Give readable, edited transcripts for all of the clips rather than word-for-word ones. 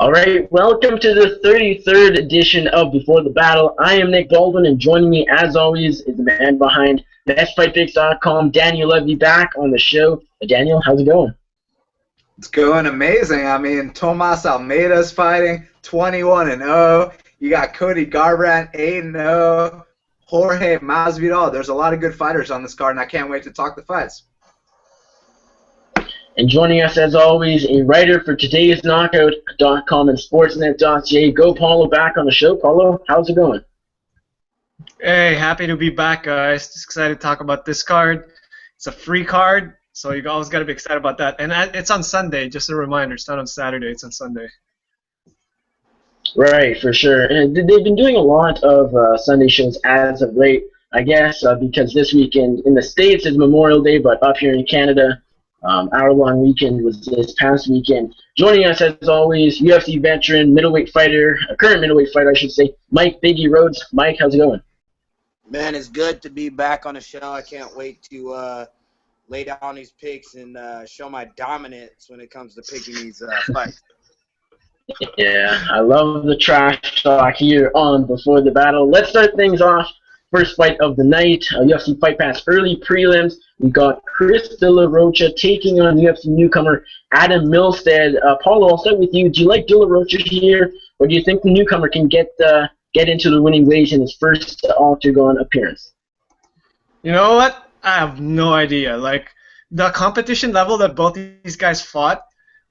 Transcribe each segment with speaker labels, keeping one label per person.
Speaker 1: All right, welcome to the 33rd edition of Before the Battle. I am Nick Baldwin, and joining me, as always, is the man behind bestfightpicks.com, Daniel Levi, back on the show. Daniel, how's it going?
Speaker 2: It's going amazing. I mean, Tomas Almeida's fighting 21-0. You got Cody Garbrandt 8-0. Jorge Masvidal. There's a lot of good fighters on this card, and I can't wait to talk the fights.
Speaker 1: And joining us, as always, a writer for today's Knockout.com and Sportsnet.ca. Go, Paolo, back on the show. Paolo, how's it going?
Speaker 3: Hey, happy to be back, guys. Just excited to talk about this card. It's a free card, so you always got to be excited about that. And it's on Sunday, just a reminder. It's not on Saturday, it's on Sunday.
Speaker 1: Right, for sure. And they've been doing a lot of Sunday shows as of late, I guess, because this weekend in the States is Memorial Day, but up here in Canada, hour-long weekend was this past weekend. Joining us, as always, UFC veteran, middleweight fighter, current middleweight fighter, I should say, Mike Biggie Rhodes. Mike, how's it going?
Speaker 4: Man, it's good to be back on the show. I can't wait to lay down these picks and show my dominance when it comes to picking these fights.
Speaker 1: Yeah, I love the trash talk here on Before the Battle. Let's start things off. First fight of the night, UFC Fight Pass early prelims. We got Chris De La Rocha taking on UFC newcomer Adam Milstead. Paulo, I'll start with you. Do you like De La Rocha here, or do you think the newcomer can get into the winning ways in his first Octagon appearance?
Speaker 3: You know what? I have no idea. Like, the competition level that both these guys fought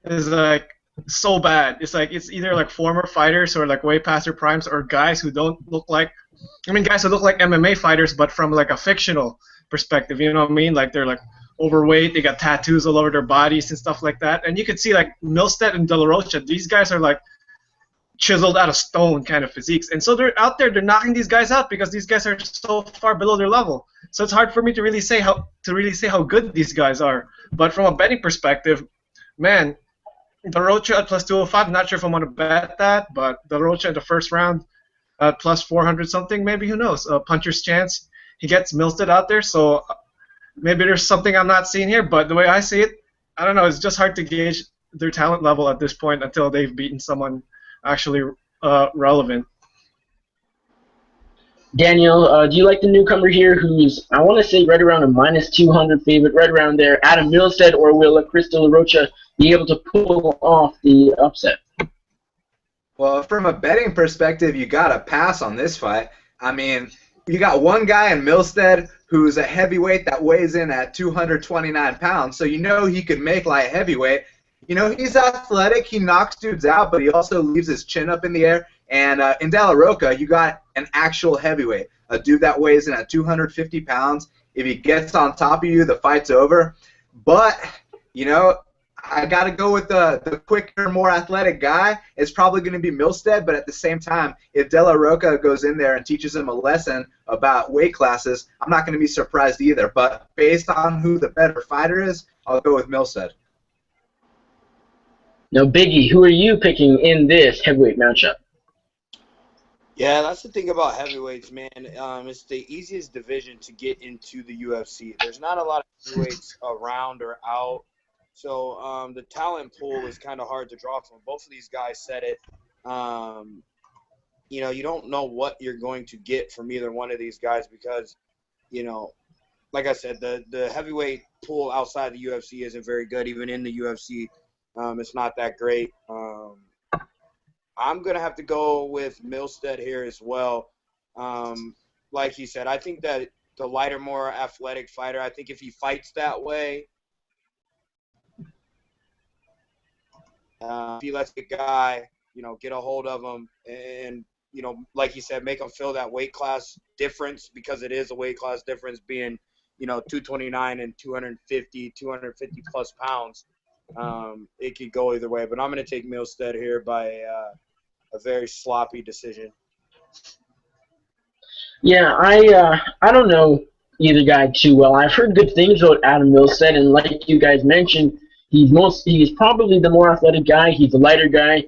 Speaker 3: is like so bad. It's like it's either like former fighters or like way past their primes, or guys who don't look like, guys who look like MMA fighters, but from like a fictional perspective. You know what I mean? Like they're like overweight, they got tattoos all over their bodies and stuff like that. And you could see like Milstead and De La Rocha. These guys are like chiseled out of stone kind of physiques, and so they're out there, they're knocking these guys out because these guys are so far below their level. So it's hard for me to really say how good these guys are. But from a betting perspective, man, De La Rocha at plus 205. Not sure if I want to bet that, but De La Rocha in the first round at plus 400 something, maybe, who knows? A puncher's chance. He gets Milstead out there, so maybe there's something I'm not seeing here. But the way I see it, I don't know. It's just hard to gauge their talent level at this point until they've beaten someone actually relevant.
Speaker 1: Daniel, do you like the newcomer here who's, I want to say, right around a minus 200 favorite, right around there, Adam Milstead, or will Chris De La Rocha be able to pull off the upset?
Speaker 2: Well, from a betting perspective, you got to pass on this fight. I mean, you got one guy in Milstead who's a heavyweight that weighs in at 229 pounds, so you know he could make light heavyweight. You know, he's athletic, he knocks dudes out, but he also leaves his chin up in the air. And in De La Rocha, you got an actual heavyweight, a dude that weighs in at 250 pounds. If he gets on top of you, the fight's over. But, you know, I got to go with the quicker, more athletic guy. It's probably going to be Milstead, but at the same time, if De La Rocha goes in there and teaches him a lesson about weight classes, I'm not going to be surprised either. But based on who the better fighter is, I'll go with Milstead.
Speaker 1: Now, Biggie, who are you picking in this heavyweight matchup?
Speaker 4: Yeah, that's the thing about heavyweights, man. It's the easiest division to get into the UFC. There's not a lot of heavyweights around or out, so the talent pool is kind of hard to draw from. Both of these guys said it. You know, you don't know what you're going to get from either one of these guys because, you know, like I said, the heavyweight pool outside the UFC isn't very good. Even in the UFC, it's not that great. I'm going to have to go with Milstead here as well. Like he said, I think that the lighter, more athletic fighter, I think if he fights that way, if he lets the guy, you know, get a hold of him and, you know, like he said, make him feel that weight class difference, because it is a weight class difference being, you know, 229 and 250 plus pounds. It could go either way, but I'm going to take Milstead here by a very sloppy decision.
Speaker 1: Yeah, I don't know either guy too well. I've heard good things about Adam Milstead, and like you guys mentioned, he's probably the more athletic guy. He's a lighter guy.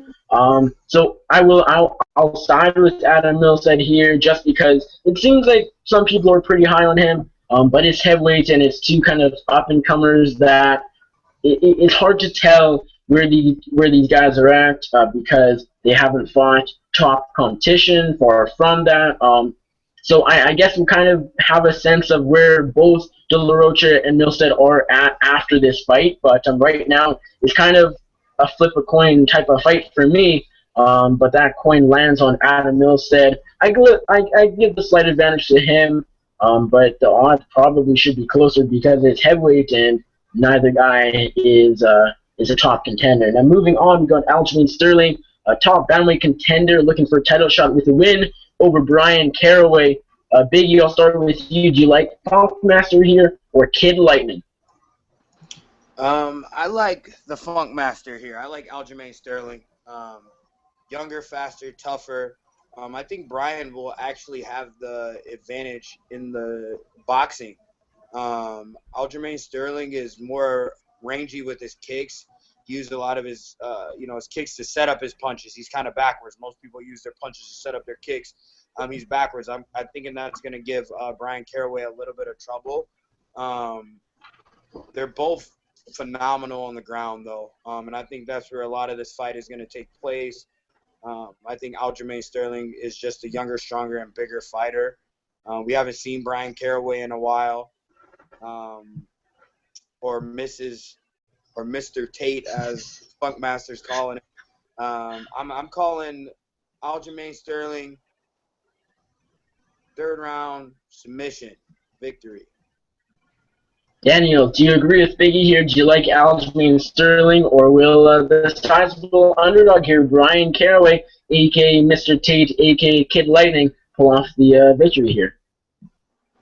Speaker 1: So I'll side with Adam Milstead here just because it seems like some people are pretty high on him. But it's heavyweights and it's two kind of up and comers that it's hard to tell where these guys are at because they haven't fought top competition, far from that. So I guess we kind of have a sense of where both De La Rocha and Milstead are at after this fight, but right now it's kind of a flip a coin type of fight for me. But that coin lands on Adam Milstead. I give the slight advantage to him, but the odds probably should be closer because it's heavyweight and neither guy is a top contender. Now moving on, we got Aljamain Sterling, a top bantamweight contender looking for a title shot with a win over Brian Caraway. Biggie, I'll start with you. Do you like Funkmaster here or Kid Lightning?
Speaker 4: I like the Funk Master here. I like Aljamain Sterling. Younger, faster, tougher. I think Brian will actually have the advantage in the boxing. Aljamain Sterling is more rangy with his kicks. He used a lot of his, his kicks to set up his punches. He's kind of backwards. Most people use their punches to set up their kicks. He's backwards. I'm thinking that's going to give Brian Caraway a little bit of trouble. They're both phenomenal on the ground, though, and I think that's where a lot of this fight is going to take place. I think Aljamain Sterling is just a younger, stronger, and bigger fighter. We haven't seen Brian Caraway in a while, or Mr. Tate, as Funkmaster's calling it. I'm calling Aljamain Sterling third round submission victory.
Speaker 1: Daniel, do you agree with Biggie here? Do you like Aljamain Sterling, or will the sizable underdog here, Brian Caraway, a.k.a. Mr. Tate, a.k.a. Kid Lightning, pull off the victory here?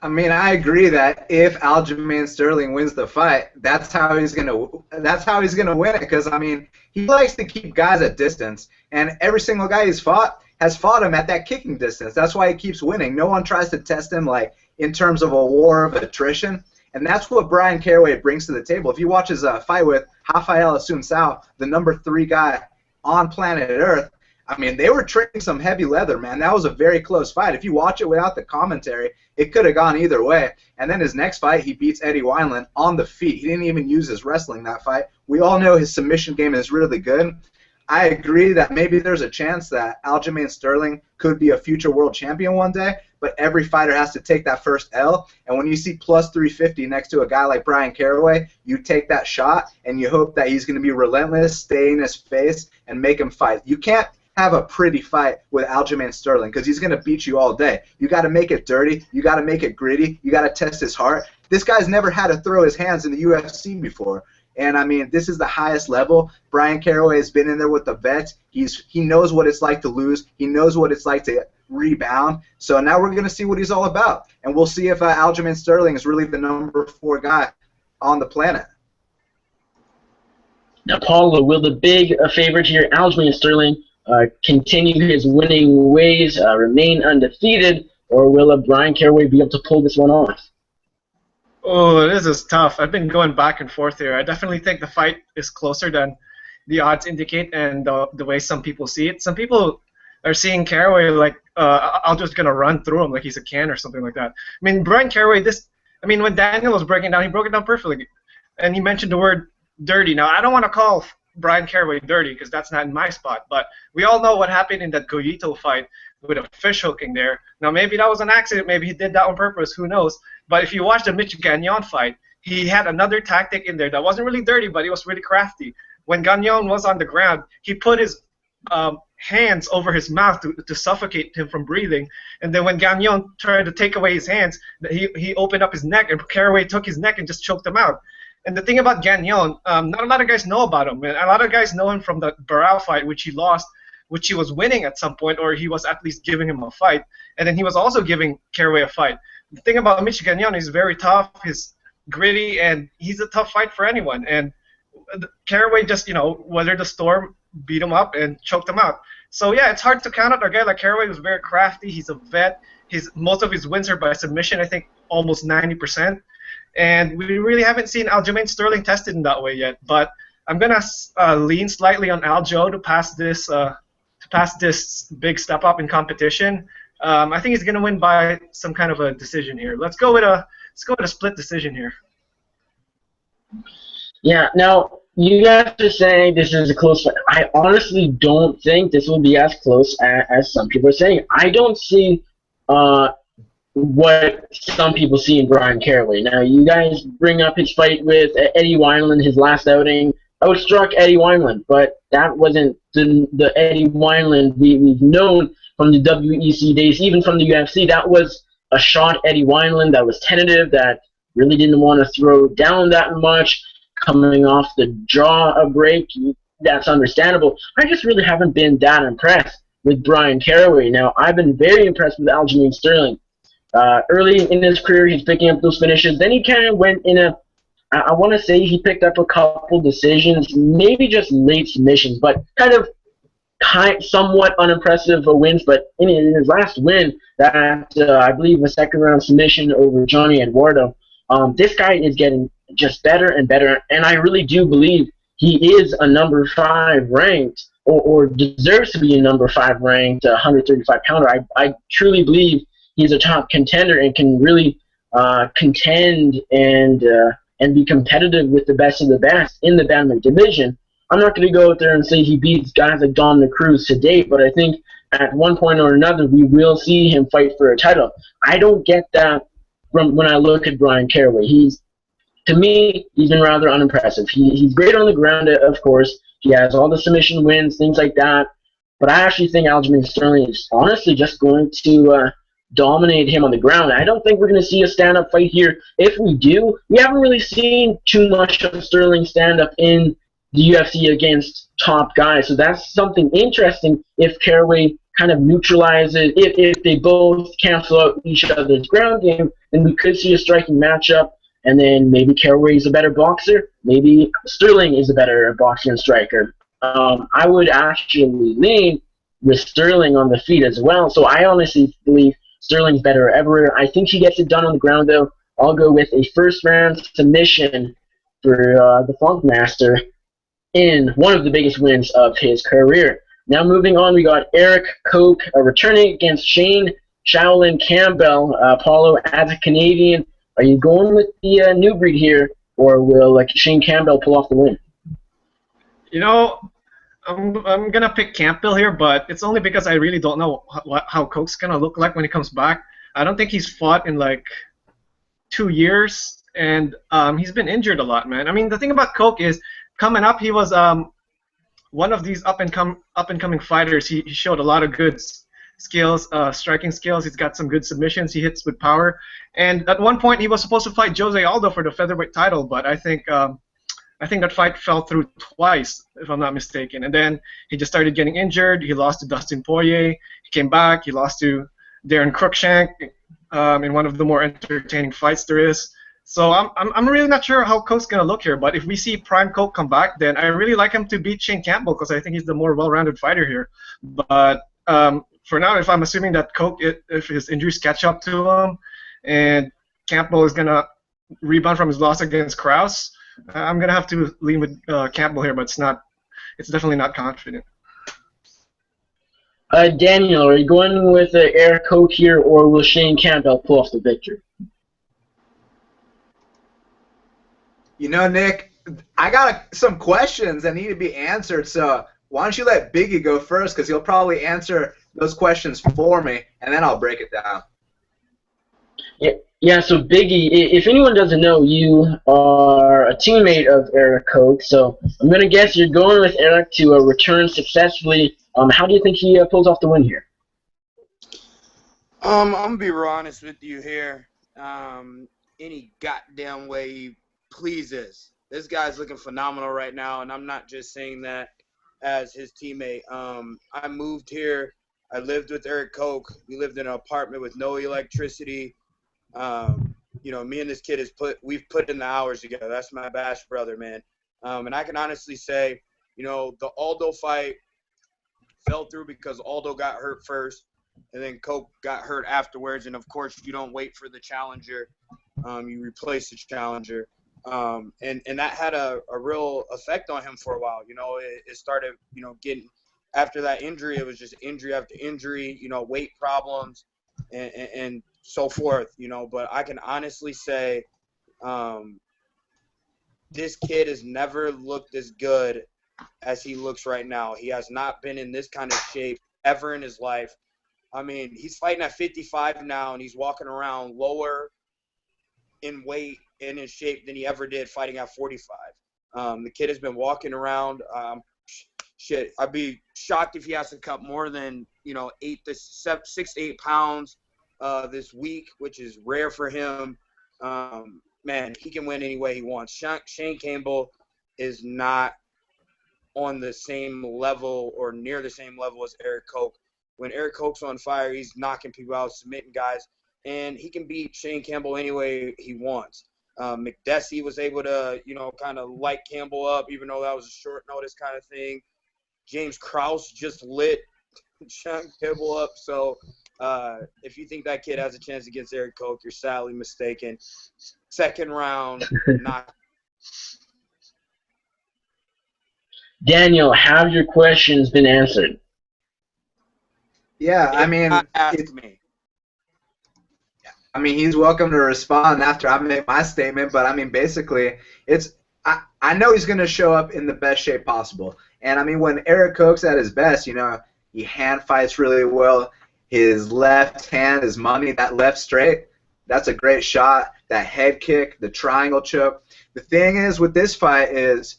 Speaker 2: I mean, I agree that if Aljamain Sterling wins the fight, that's how he's gonna win it. Because I mean, he likes to keep guys at distance, and every single guy he's fought has fought him at that kicking distance. That's why he keeps winning. No one tries to test him like in terms of a war of attrition. And that's what Brian Caraway brings to the table. If you watch his fight with Rafael Assunção, the number 3 guy on planet Earth, I mean, they were trading some heavy leather, man. That was a very close fight. If you watch it without the commentary, it could have gone either way. And then his next fight, he beats Eddie Wineland on the feet. He didn't even use his wrestling that fight. We all know his submission game is really good. I agree that maybe there's a chance that Aljamain Sterling could be a future world champion one day, but every fighter has to take that first L. And when you see plus 350 next to a guy like Brian Caraway, you take that shot and you hope that he's going to be relentless, stay in his face, and make him fight. You can't have a pretty fight with Aljamain Sterling because he's going to beat you all day. You got to make it dirty. You got to make it gritty. You got to test his heart. This guy's never had to throw his hands in the UFC before. And, I mean, this is the highest level. Brian Caraway has been in there with the vets. He knows what it's like to lose. He knows what it's like to rebound. So now we're going to see what he's all about. And we'll see if Aljamain Sterling is really the number 4 guy on the planet.
Speaker 1: Now, Paolo, will the big favorite here, Aljamain Sterling, continue his winning ways, remain undefeated, or will Brian Caraway be able to pull this one off?
Speaker 3: Oh, this is tough. I've been going back and forth here. I definitely think the fight is closer than the odds indicate and the way some people see it. Some people are seeing Caraway like, I'm just going to run through him like he's a can or something like that. I mean, Brian Caraway, when Daniel was breaking down, he broke it down perfectly. And he mentioned the word dirty. Now, I don't want to call Brian Caraway dirty because that's not in my spot, but we all know what happened in that Goyito fight with a fish hooking there. Now, maybe that was an accident. Maybe he did that on purpose. Who knows? But if you watch the Mitch Gagnon fight, he had another tactic in there that wasn't really dirty, but he was really crafty. When Gagnon was on the ground, he put his hands over his mouth to suffocate him from breathing. And then when Gagnon tried to take away his hands, he opened up his neck, and Caraway took his neck and just choked him out. And the thing about Gagnon, not a lot of guys know about him. A lot of guys know him from the Barao fight, which he lost, which he was winning at some point, or he was at least giving him a fight. And then he was also giving Caraway a fight. The thing about Mitch Gagnon is very tough, he's gritty, and he's a tough fight for anyone. And Caraway just, weathered the storm, beat him up, and choked him out. So, yeah, it's hard to count out a guy like Caraway who's very crafty. He's a vet. Most of his wins are by submission, I think almost 90%. And we really haven't seen Aljamain Sterling tested in that way yet. But I'm going to lean slightly on Aljo to pass this big step up in competition. I think he's going to win by some kind of a decision here. Let's go with a split decision here.
Speaker 1: Yeah. Now You guys are saying this is a close fight. I honestly don't think this will be as close as some people are saying. I don't see uh, what some people see in Brian Caraway. Now, you guys bring up his fight with Eddie Wineland, his last outing. Outstruck Eddie Wineland, but that wasn't the Eddie Wineland we've known from the WEC days, even from the UFC. That was a shot Eddie Wineland that was tentative, that really didn't want to throw down that much, coming off the jaw a break. That's understandable. I just really haven't been that impressed with Brian Caraway. Now, I've been very impressed with Aljamain Sterling. Early in his career, he's picking up those finishes. Then he kind of went in a, I want to say he picked up a couple decisions, maybe just late submissions, but somewhat unimpressive wins. But in his last win, that I believe a second round submission over Johnny Eduardo, this guy is getting just better and better, and I really do believe he is a number 5 ranked, or deserves to be a number 5 ranked 135 pounder. I truly believe he's a top contender and can really contend and be competitive with the best of the best in the bantamweight division. I'm not going to go out there and say he beats guys like Dominic Cruz to date, but I think at one point or another we will see him fight for a title. I don't get that from when I look at Brian Caraway. To me, he's been rather unimpressive. He's great on the ground, of course. He has all the submission wins, things like that. But I actually think Aljamain Sterling is honestly just going to dominate him on the ground. I don't think we're going to see a stand-up fight here. If we do, we haven't really seen too much of Sterling stand-up in the UFC against top guys. So that's something interesting if Caraway kind of neutralizes, if they both cancel out each other's ground game, then we could see a striking matchup. And then maybe Caraway is a better boxer. Maybe Sterling is a better boxer and striker. I would actually lean with Sterling on the feet as well. So I honestly believe Sterling's better ever. I think he gets it done on the ground, though. I'll go with a first-round submission for the Funk Master in one of the biggest wins of his career. Now moving on, we got Eric Koch returning against Shane Shaolin Campbell. Paolo, as a Canadian, are you going with the new breed here, or will Shane Campbell pull off the win?
Speaker 3: You know, I'm gonna pick Campbell here, but it's only because I really don't know how Koch's gonna look like when he comes back. I don't think he's fought in like 2 years, and he's been injured a lot, man. I mean, the thing about Koch is, coming up, he was one of these up and coming fighters. He showed a lot of good skills, striking skills. He's got some good submissions. He hits with power. And at one point, he was supposed to fight Jose Aldo for the featherweight title, but I think that fight fell through twice, if I'm not mistaken. And then he just started getting injured. He lost to Dustin Poirier. He came back. He lost to Darren Cruikshank in one of the more entertaining fights there is. So I'm really not sure how Koch's gonna look here. But if we see Prime Koch come back, then I really like him to beat Shane Campbell because I think he's the more well-rounded fighter here. But for now, if I'm assuming that Koch, if his injuries catch up to him, and Campbell is gonna rebound from his loss against Krause, I'm gonna have to lean with Campbell here, but it's definitely not confident.
Speaker 1: Daniel, are you going with Eric Koch here, or will Shane Campbell pull off the victory?
Speaker 2: You know, Nick, I got some questions that need to be answered, so why don't you let Biggie go first, because he'll probably answer those questions for me, and then I'll break it down.
Speaker 1: Yeah, so Biggie, if anyone doesn't know, you are a teammate of Eric Koch, so I'm going to guess you're going with Eric to return successfully. How do you think he pulls off the win here?
Speaker 4: I'm going to be real honest with you here. Any goddamn way he pleases. This guy's looking phenomenal right now, and I'm not just saying that as his teammate. I moved here. I lived with Eric Koch. We lived in an apartment with no electricity. You know, me and this kid we've put in the hours together. That's my bash brother, man. And I can honestly say, you know, the Aldo fight fell through because Aldo got hurt first, and then Koch got hurt afterwards. And of course, you don't wait for the challenger. You replace the challenger. And that had a real effect on him for a while. You know, it started, you know, getting after that injury, it was just injury after injury, you know, weight problems and so forth, you know. But I can honestly say this kid has never looked as good as he looks right now. He has not been in this kind of shape ever in his life. I mean, he's fighting at 55 now, and he's walking around lower in weight and in shape than he ever did fighting at 45. The kid has been walking around. Shit, I'd be shocked if he has to cut more than 6 to 8 pounds this week, which is rare for him. Man, he can win any way he wants. Shane Campbell is not on the same level or near the same level as Eric Koch. When Eric Koch's on fire, he's knocking people out, submitting guys, and he can beat Shane Campbell any way he wants. McDessie was able to, kind of light Campbell up, even though that was a short notice kind of thing. James Krause just lit Shane Campbell up. So if you think that kid has a chance against Eric Koch, you're sadly mistaken. Second round, not.
Speaker 1: Daniel, have your questions been answered?
Speaker 2: Yeah, I mean,
Speaker 4: ask me.
Speaker 2: I mean, he's welcome to respond after I make my statement, but I mean, basically, I know he's going to show up in the best shape possible. And I mean, when Eric Koch's at his best, he hand fights really well. His left hand is money. That left straight, that's a great shot. That head kick, the triangle choke. The thing is with this fight is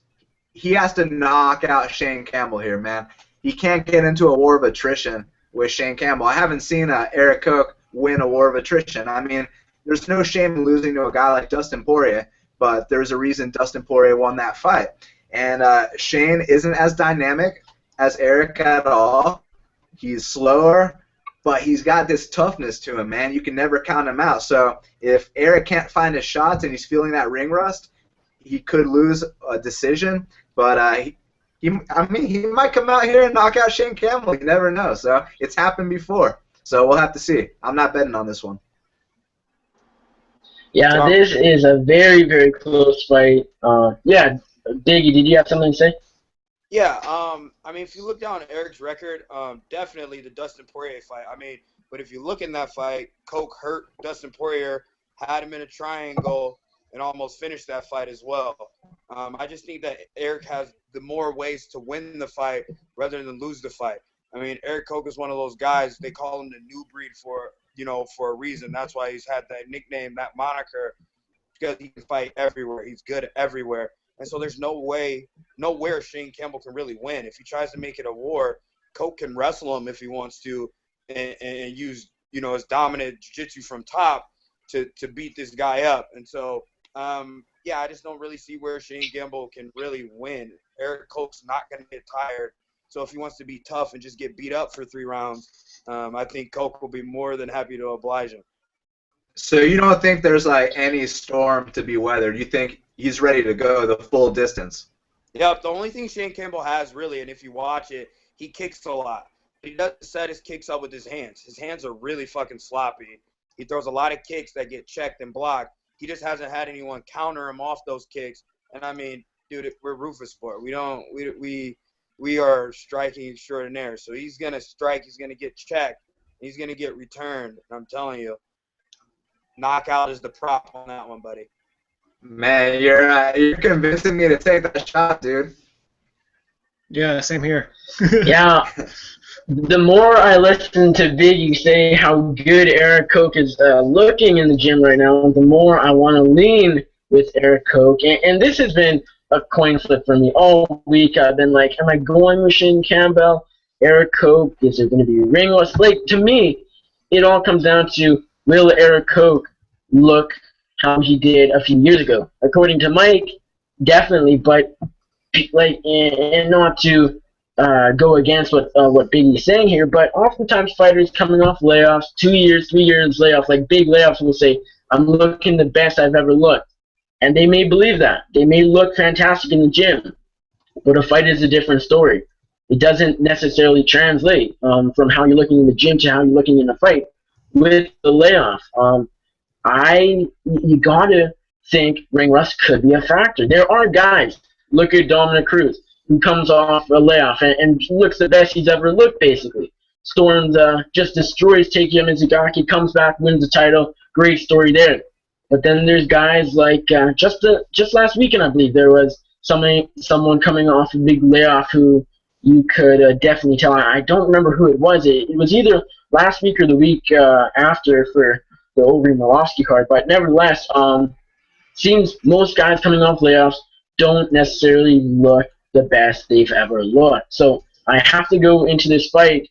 Speaker 2: he has to knock out Shane Campbell here, man. He can't get into a war of attrition with Shane Campbell. I haven't seen Eric Koch win a war of attrition. I mean, there's no shame in losing to a guy like Dustin Poirier, but there's a reason Dustin Poirier won that fight. And Shane isn't as dynamic as Eric at all. He's slower, but he's got this toughness to him, man. You can never count him out. So if Eric can't find his shots and he's feeling that ring rust, he could lose a decision. But he might come out here and knock out Shane Campbell. You never know. So it's happened before. So we'll have to see. I'm not betting on this one.
Speaker 1: Yeah, this is a very, very close fight. Yeah, Diggy, did you have something to say?
Speaker 4: Yeah, I mean, if you look down Eric's record, definitely the Dustin Poirier fight. I mean, but if you look in that fight, Koch hurt Dustin Poirier, had him in a triangle, and almost finished that fight as well. I just think that Eric has the more ways to win the fight rather than lose the fight. I mean, Eric Koch is one of those guys, they call him the new breed for a reason. That's why he's had that nickname, that moniker, because he can fight everywhere. He's good everywhere. And so there's nowhere Shane Campbell can really win. If he tries to make it a war, Koch can wrestle him if he wants to and use, his dominant jiu-jitsu from top to beat this guy up. And so, I just don't really see where Shane Campbell can really win. Eric Koch's not going to get tired. So if he wants to be tough and just get beat up for 3 rounds, I think Koch will be more than happy to oblige him.
Speaker 2: So you don't think there's any storm to be weathered? You think he's ready to go the full distance?
Speaker 4: Yep. The only thing Shane Campbell has really, and if you watch it, he kicks a lot. He doesn't set his kicks up with his hands. His hands are really fucking sloppy. He throws a lot of kicks that get checked and blocked. He just hasn't had anyone counter him off those kicks. And I mean, dude, we're Rufus sport. We are striking extraordinaire. So he's going to strike. He's going to get checked. He's going to get returned. And I'm telling you, knockout is the prop on that one, buddy.
Speaker 2: Man, you're convincing me to take that shot, dude.
Speaker 3: Yeah, same here.
Speaker 1: Yeah. The more I listen to Biggie say how good Eric Koch is looking in the gym right now, the more I want to lean with Eric Koch. And this has been a coin flip for me all week. I've been like, am I going with Shane Campbell, Eric Koch? Is it going to be ring rust? Like, to me, it all comes down to, will Eric Koch look how he did a few years ago? According to Mike, definitely, but and not to go against what Biggie's saying here, but oftentimes fighters coming off layoffs, 2 years, 3 years layoffs, like big layoffs, will say, I'm looking the best I've ever looked. And they may believe that. They may look fantastic in the gym, but a fight is a different story. It doesn't necessarily translate from how you're looking in the gym to how you're looking in the fight with the layoff. You gotta think ring rust could be a factor. There are guys, look at Dominic Cruz, who comes off a layoff and looks the best he's ever looked, basically. Storms just destroys Takeya Mizugaki, comes back, wins the title. Great story there. But then there's guys like just last weekend, I believe there was someone coming off a big layoff who you could definitely tell. I don't remember who it was. It was either last week or the week after for the Overeem Malofsky card. But nevertheless, seems most guys coming off layoffs don't necessarily look the best they've ever looked. So I have to go into this fight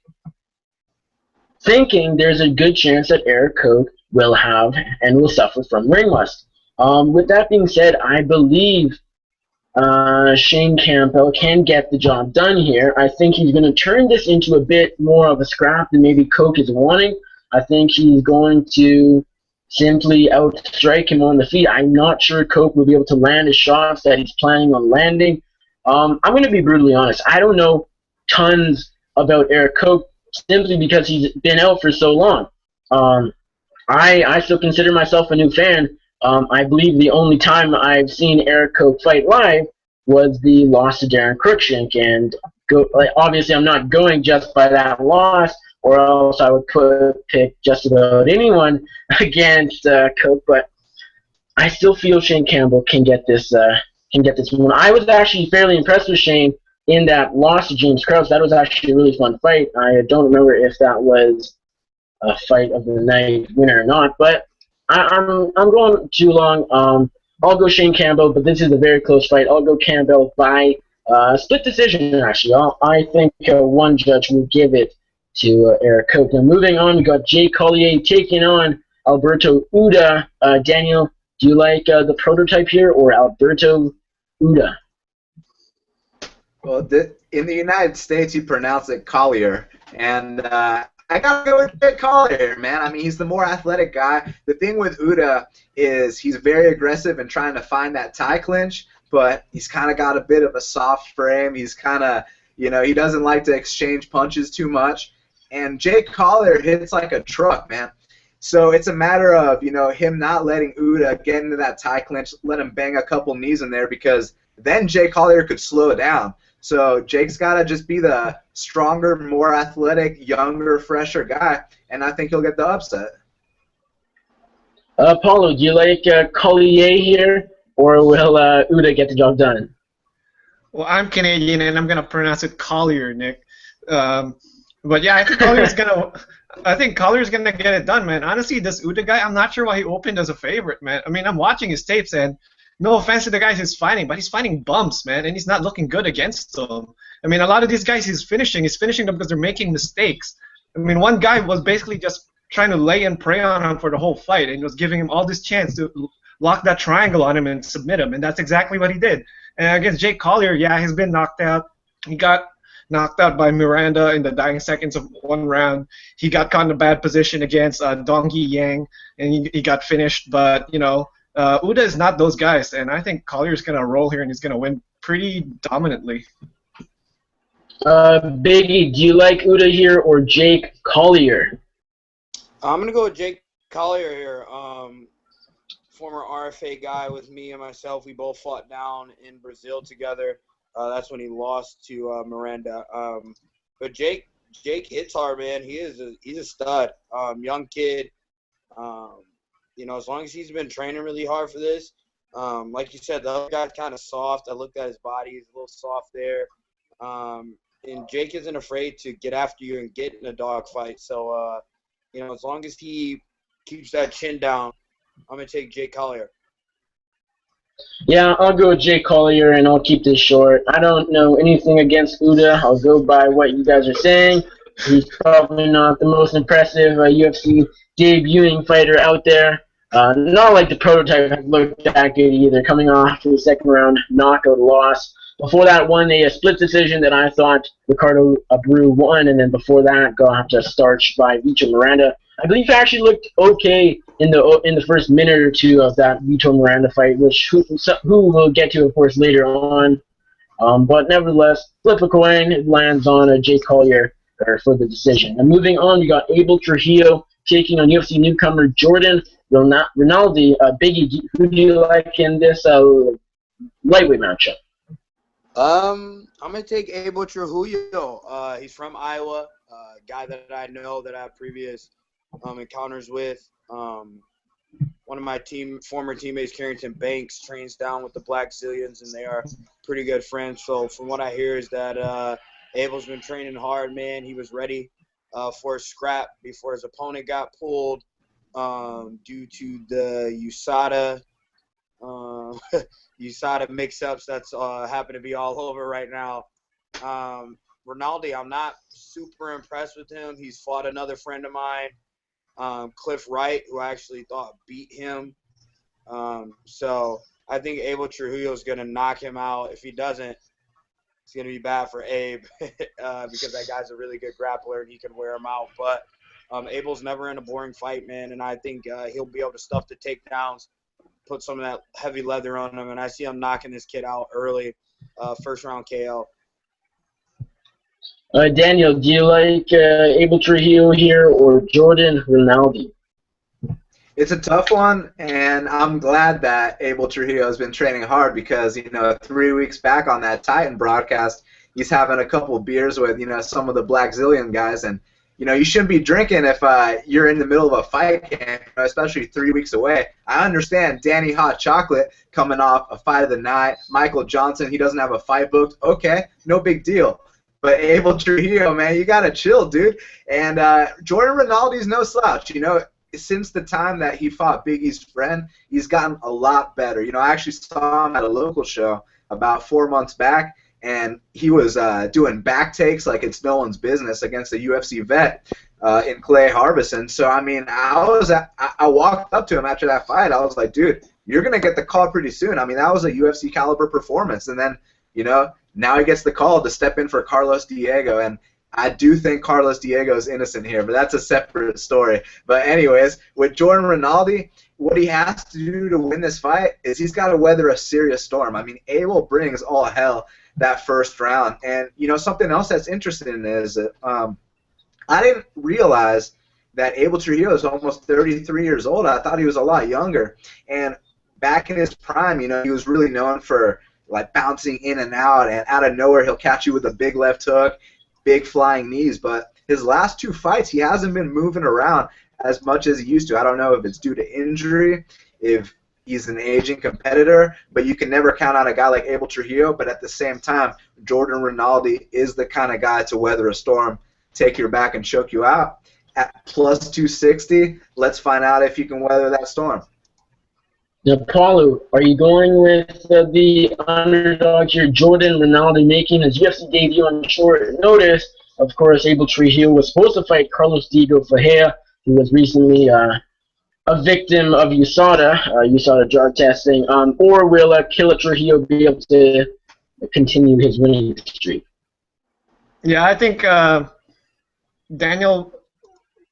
Speaker 1: thinking there's a good chance that Eric Koch will have and will suffer from ring rust. With that being said, I believe Shane Campbell can get the job done here. I think he's going to turn this into a bit more of a scrap than maybe Koch is wanting. I think he's going to simply outstrike him on the feet. I'm not sure Koch will be able to land his shots that he's planning on landing. I'm going to be brutally honest. I don't know tons about Eric Koch simply because he's been out for so long. I still consider myself a new fan. I believe the only time I've seen Eric Koch fight live was the loss to Darren Cruikshank, and obviously I'm not going just by that loss, or else I would pick just about anyone against Koch. But I still feel Shane Campbell can get this one. I was actually fairly impressed with Shane in that loss to James Krause. That was actually a really fun fight. I don't remember if that was a fight of the night winner or not, but I'm going too long. I'll go Shane Campbell, but this is a very close fight. I'll go Campbell by split decision, actually. I think one judge will give it to Eric Koch. Now, moving on, we got Jay Collier taking on Alberto Uda. Daniel, do you like the prototype here or Alberto Uda?
Speaker 2: Well, in the United States, you pronounce it Collier, and I gotta go with Jay Collier, man. I mean, he's the more athletic guy. The thing with Uda is he's very aggressive and trying to find that tie clinch, but he's kind of got a bit of a soft frame. He's kind of, he doesn't like to exchange punches too much. And Jay Collier hits like a truck, man. So it's a matter of, him not letting Uda get into that tie clinch, let him bang a couple knees in there, because then Jay Collier could slow down. So Jake's got to just be the stronger, more athletic, younger, fresher guy, and I think he'll get the upset.
Speaker 1: Paolo, do you like Collier here, or will Uda get the job done?
Speaker 3: Well, I'm Canadian, and I'm going to pronounce it Collier, Nick. But yeah, I think Collier's going to get it done, man. Honestly, this Uda guy, I'm not sure why he opened as a favorite, man. I mean, I'm watching his tapes, and no offense to the guys he's fighting, but he's fighting bumps, man, and he's not looking good against them. I mean, a lot of these guys he's finishing them because they're making mistakes. I mean, one guy was basically just trying to lay and prey on him for the whole fight, and was giving him all this chance to lock that triangle on him and submit him, and that's exactly what he did. And against Jake Collier, yeah, he's been knocked out. He got knocked out by Miranda in the dying seconds of one round. He got caught in a bad position against Dongyi Yang, and he got finished, but, Uda is not those guys, and I think Collier's going to roll here and he's going to win pretty dominantly.
Speaker 1: Biggie, do you like Uda here or Jake Collier?
Speaker 4: I'm going to go with Jake Collier here. Former RFA guy with me and myself. We both fought down in Brazil together. That's when he lost to Miranda. But Jake hits hard, man. He's a stud. Young kid. As long as he's been training really hard for this, like you said, the other guy's kind of soft. I looked at his body; he's a little soft there. And Jake isn't afraid to get after you and get in a dogfight. So, as long as he keeps that chin down, I'm gonna take Jake Collier.
Speaker 1: Yeah, I'll go with Jake Collier, and I'll keep this short. I don't know anything against Uda. I'll go by what you guys are saying. He's probably not the most impressive UFC debuting fighter out there. Not like the prototype has looked that good either, coming off to the second round knockout loss. Before that, won a split decision that I thought Ricardo Abreu won, and then before that, got starched by Vitor Miranda. I believe he actually looked okay in the first minute or two of that Vitor Miranda fight, which who we'll get to, of course, later on. But nevertheless, flip a coin, it lands on Jake Collier for the decision. And moving on, we got Abel Trujillo taking on UFC newcomer Jordan Rinaldi. Biggie, who do you like in this lightweight matchup?
Speaker 4: I'm gonna take Abel Trujillo. He's from Iowa, guy that I know that I have previous encounters with. one of my former teammates, Carrington Banks, trains down with the Black Zillions, and they are pretty good friends. So from what I hear is that Abel's been training hard, man. He was ready for a scrap before his opponent got pulled due to the USADA mix-ups that's happen to be all over right now. Rinaldi, I'm not super impressed with him. He's fought another friend of mine, Cliff Wright, who I actually thought beat him. So I think Abel Trujillo is going to knock him out. If he doesn't, it's going to be bad for Abe because that guy's a really good grappler and he can wear him out. But Abel's never in a boring fight, man, and I think he'll be able to stuff the takedowns, put some of that heavy leather on him, and I see him knocking this kid out early, first round KO.
Speaker 1: Daniel, do you like Abel Trujillo here or Jordan Rinaldi?
Speaker 2: It's a tough one, and I'm glad that Abel Trujillo has been training hard because, 3 weeks back on that Titan broadcast, he's having a couple beers with, some of the Black Zillion guys, and, you shouldn't be drinking if you're in the middle of a fight camp, especially 3 weeks away. I understand Danny Hot Chocolate coming off a fight of the night. Michael Johnson, he doesn't have a fight booked. Okay, no big deal. But Abel Trujillo, man, you got to chill, dude. And Jordan Rinaldi's no slouch. Since the time that he fought Big E's friend, he's gotten a lot better. I actually saw him at a local show about 4 months back, and he was doing back takes like it's no one's business against a UFC vet in Clay Harbison. So, I walked up to him after that fight. I was like, dude, you're going to get the call pretty soon. That was a UFC caliber performance. And then, now he gets the call to step in for Carlos Diego, and I do think Carlos Diego is innocent here, but that's a separate story. But anyways, with Jordan Rinaldi, what he has to do to win this fight is he's got to weather a serious storm. Abel brings all hell that first round. And, something else that's interesting is that I didn't realize that Abel Trujillo is almost 33 years old. I thought he was a lot younger. And back in his prime, he was really known for like bouncing in and out of nowhere he'll catch you with a big left hook, big flying knees. But his last 2 fights, he hasn't been moving around as much as he used to. I don't know if it's due to injury, if he's an aging competitor, but you can never count on a guy like Abel Trujillo. But at the same time, Jordan Rinaldi is the kind of guy to weather a storm, take your back, and choke you out. At plus 260, let's find out if you can weather that storm.
Speaker 1: Now, Paolo, are you going with the underdog here, Jordan Rinaldi, making his UFC debut on short notice? Of course, Abel Trujillo was supposed to fight Carlos Diego Ferreira, who was recently a victim of USADA drug testing. Or will Killer Trujillo be able to continue his winning streak?
Speaker 3: Yeah, I think Daniel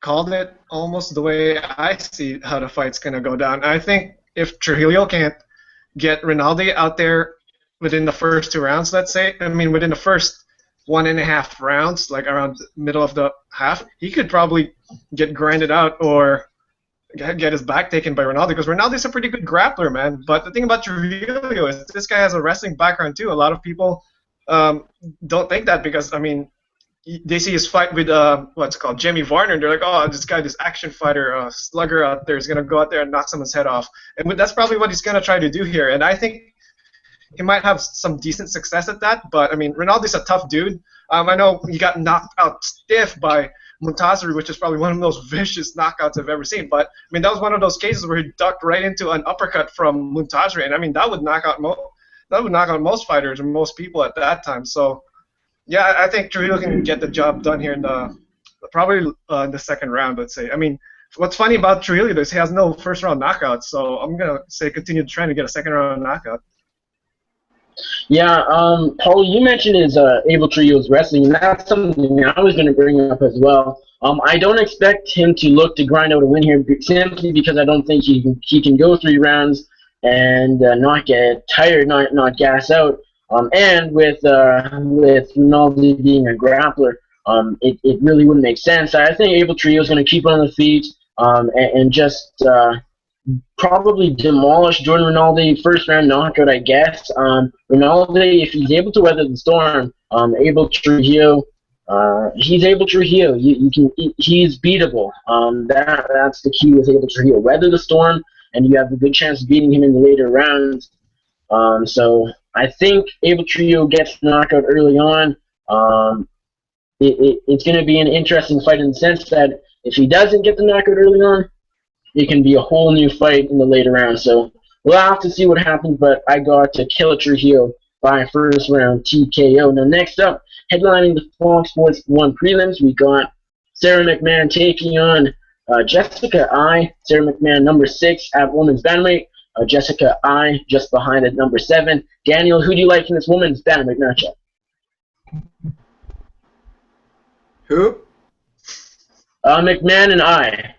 Speaker 3: called it almost the way I see how the fight's going to go down. I think if Trujillo can't get Rinaldi out there within the first 2 rounds, let's say, within the first 1.5 rounds, like around the middle of the half, he could probably get grinded out or get his back taken by Rinaldi, because Rinaldi's a pretty good grappler, man. But the thing about Trujillo is this guy has a wrestling background too. A lot of people don't think that because, they see his fight with Jimmy Varner, and they're like, oh, this action fighter, slugger out there is gonna go out there and knock someone's head off, and that's probably what he's gonna try to do here. And I think he might have some decent success at that. But Rinaldi's a tough dude. I know he got knocked out stiff by Montazeri, which is probably one of the most vicious knockouts I've ever seen. But that was one of those cases where he ducked right into an uppercut from Montazeri, and that would knock out most fighters and most people at that time. So. Yeah, I think Trujillo can get the job done here in probably in the second round, let's say. What's funny about Trujillo is he has no first-round knockouts, so I'm going to say continue trying to get a second-round knockout.
Speaker 1: Yeah, Paul, you mentioned Abel Trujillo's wrestling, and that's something I was going to bring up as well. I don't expect him to look to grind out a win here simply because I don't think he can go 3 rounds and not get tired, not gas out. And with Rinaldi being a grappler, it really wouldn't make sense. I think Abel Trujillo is going to keep on the feet and just probably demolish Jordan Rinaldi. First round knockout, I guess. Rinaldi, if he's able to weather the storm, Abel Trujillo, he's Abel Trujillo. He's beatable. That's the key with Abel Trujillo. Weather the storm. and you have a good chance of beating him in the later rounds. So I think Abel Trio gets knockout early on. It's going to be an interesting fight in the sense that if he doesn't get the knockout early on, it can be a whole new fight in the later rounds. So we'll have to see what happens, but I got to kill a Trujillo by first round TKO. Now next up, headlining the Fox Sports 1 prelims, we got Sarah McMahon taking on Jessica I. Sarah McMahon, number 6 at women's bantamweight. Jessica I just behind at number 7. Daniel, who do you like in this women's bantamweight matchup?
Speaker 2: Who?
Speaker 1: McMahon and I.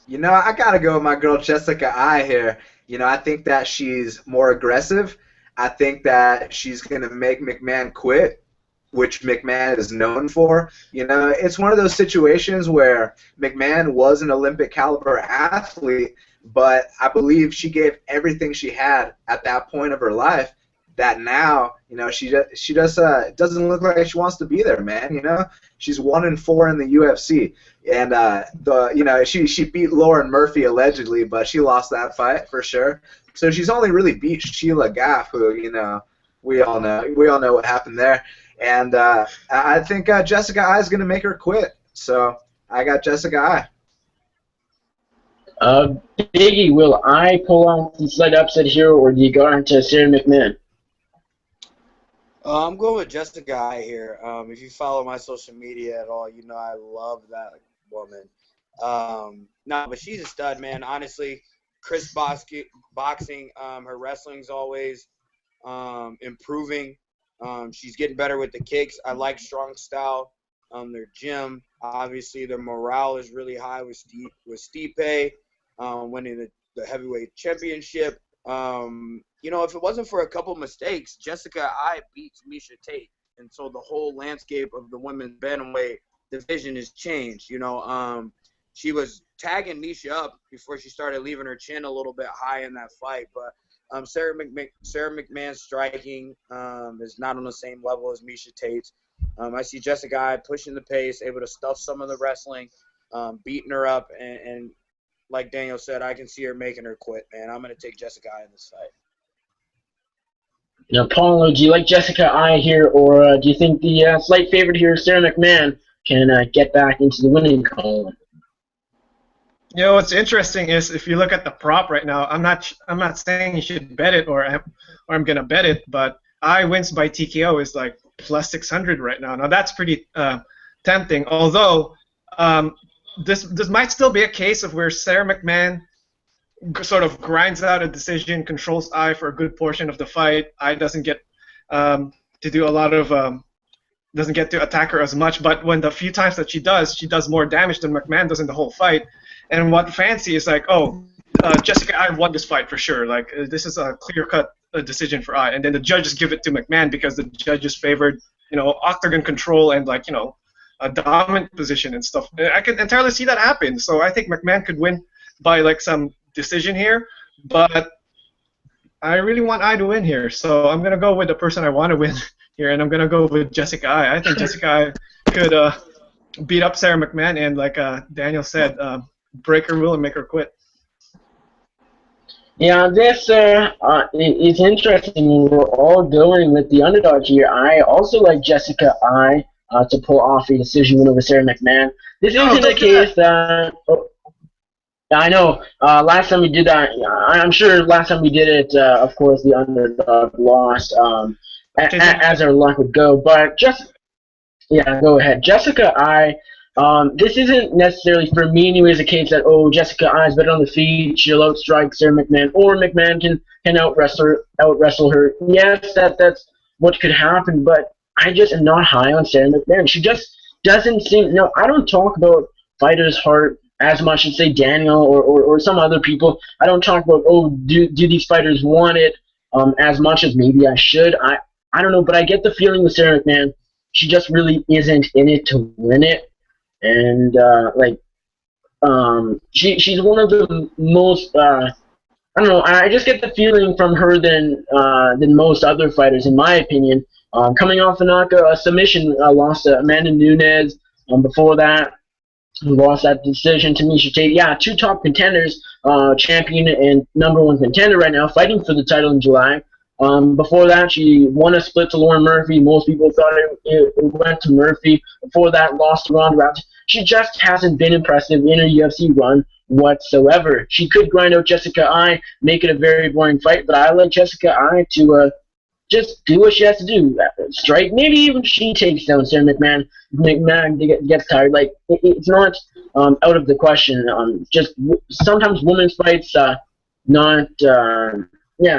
Speaker 2: You know, I gotta go with my girl Jessica I here. You know, I think that she's more aggressive. I think that she's gonna make McMahon quit, which McMahon is known for. You know, it's one of those situations where McMahon was an Olympic caliber athlete, but I believe she gave everything she had at that point of her life. That now, you know, she just doesn't look like she wants to be there, man. You know, she's 1-4 in the UFC, and she beat Lauren Murphy allegedly, but she lost that fight for sure. So she's only really beat Sheila Gaff, who, you know, we all know what happened there. And I think Jessica I is gonna make her quit. So I got Jessica I.
Speaker 1: Biggie, will I pull off the slight upset here, or do you go into Sarah McMahon?
Speaker 4: I'm going with Jessica I here. If you follow my social media at all, you know I love that woman. No, but she's a stud, man. Honestly, Chris boxing, her wrestling's always improving. She's getting better with the kicks. I like strong style. Their gym, obviously, their morale is really high with Stipe winning the heavyweight championship. You know, if it wasn't for a couple mistakes, Jessica I beats Miesha Tate, and so the whole landscape of the women's bantamweight division has changed. You know, she was tagging Miesha up before she started leaving her chin a little bit high in that fight, but Sarah McMahon's striking is not on the same level as Miesha Tate's. I see Jessica I pushing the pace, able to stuff some of the wrestling, beating her up, and like Daniel said, I can see her making her quit, man. I'm going to take Jessica I in this fight.
Speaker 1: Now, Paolo, do you like Jessica I here, or do you think the slight favorite here, Sarah McMahon, can get back into the winning column?
Speaker 3: You know, what's interesting is if you look at the prop right now, I'm not saying you should bet it or I'm gonna bet it, but I wins by TKO is like plus 600 right now. Now that's pretty tempting. Although this might still be a case of where Sarah McMahon sort of grinds out a decision, controls I for a good portion of the fight. I doesn't get to do a lot of doesn't get to attack her as much. But when the few times that she does more damage than McMahon does in the whole fight. And what fancy is like, oh, Jessica I won this fight for sure. Like this is a clear-cut decision for I. And then the judges give it to McMahon because the judges favored, you know, octagon control and like, you know, a dominant position and stuff. I can entirely see that happen. So I think McMahon could win by like some decision here, but I really want I to win here. So I'm gonna go with the person I want to win here, and I'm gonna go with Jessica I. I think Jessica I could beat up Sarah McMahon and, like Daniel said, break her will and make her quit.
Speaker 1: Yeah, this is interesting. We're all going with the underdog here. I also like Jessica I to pull off a decision win over Sarah McMahon. This isn't a case that. I know. Last time we did that, I'm sure last time we did it, of course, the underdog lost, as our luck would go. But go ahead. Jessica I, this isn't necessarily, for me anyways, a case that, oh, Jessica I is better on the feet, she'll outstrike Sarah McMahon, or McMahon can out-wrestle her. Yes, that's what could happen, but I just am not high on Sarah McMahon. She just doesn't seem, no, I don't talk about fighters' heart as much as, say, Daniel or some other people. I don't talk about, oh, do these fighters want it as much as maybe I should. I don't know, but I get the feeling with Sarah McMahon, she just really isn't in it to win it. And, she's one of the most, I don't know, I just get the feeling from her than most other fighters, in my opinion. Coming off a submission loss to Amanda Nunes before that. who lost that decision to Miesha Tate. Yeah, two top contenders, champion and #1 contender right now, fighting for the title in July. Before that, she won a split to Lauren Murphy. Most people thought it went to Murphy. Before that, lost to Ronda Rousey. She just hasn't been impressive in her UFC run whatsoever. She could grind out Jessica Eye, make it a very boring fight, but I like Jessica Eye to just do what she has to do. Strike. Maybe even she takes down Sarah McMahon. McMahon gets tired. Like, it's not out of the question. Just sometimes women's fights, not.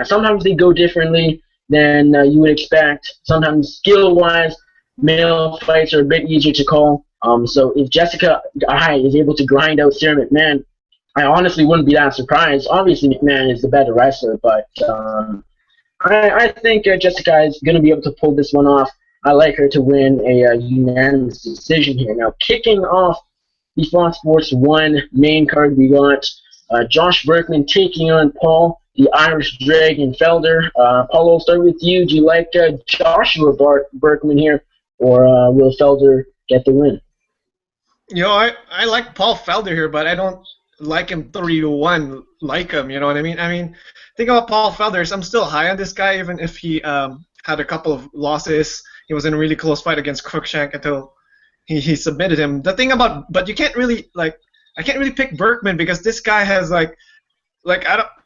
Speaker 1: Sometimes they go differently than you would expect. Sometimes skill-wise, male fights are a bit easier to call. So if Jessica Eye is able to grind out Sarah McMahon, I honestly wouldn't be that surprised. Obviously, McMahon is the better wrestler, but I think Jessica is going to be able to pull this one off. I like her to win a unanimous decision here. Now, kicking off the Fox Sports 1 main card, we got Josh Berkman taking on Paul, the Irish Dragon Felder. Paolo, I'll start with you. Do you like Joshua Berkman here, or will Felder get the win?
Speaker 3: I like Paul Felder here, but I don't like him 3-1 like him, you know what I mean? I mean, think about Paul Felder. I'm still high on this guy, even if he had a couple of losses. He was in a really close fight against Cruikshank until he submitted him. The thing about, but you can't really, I can't really pick Berkman because this guy has,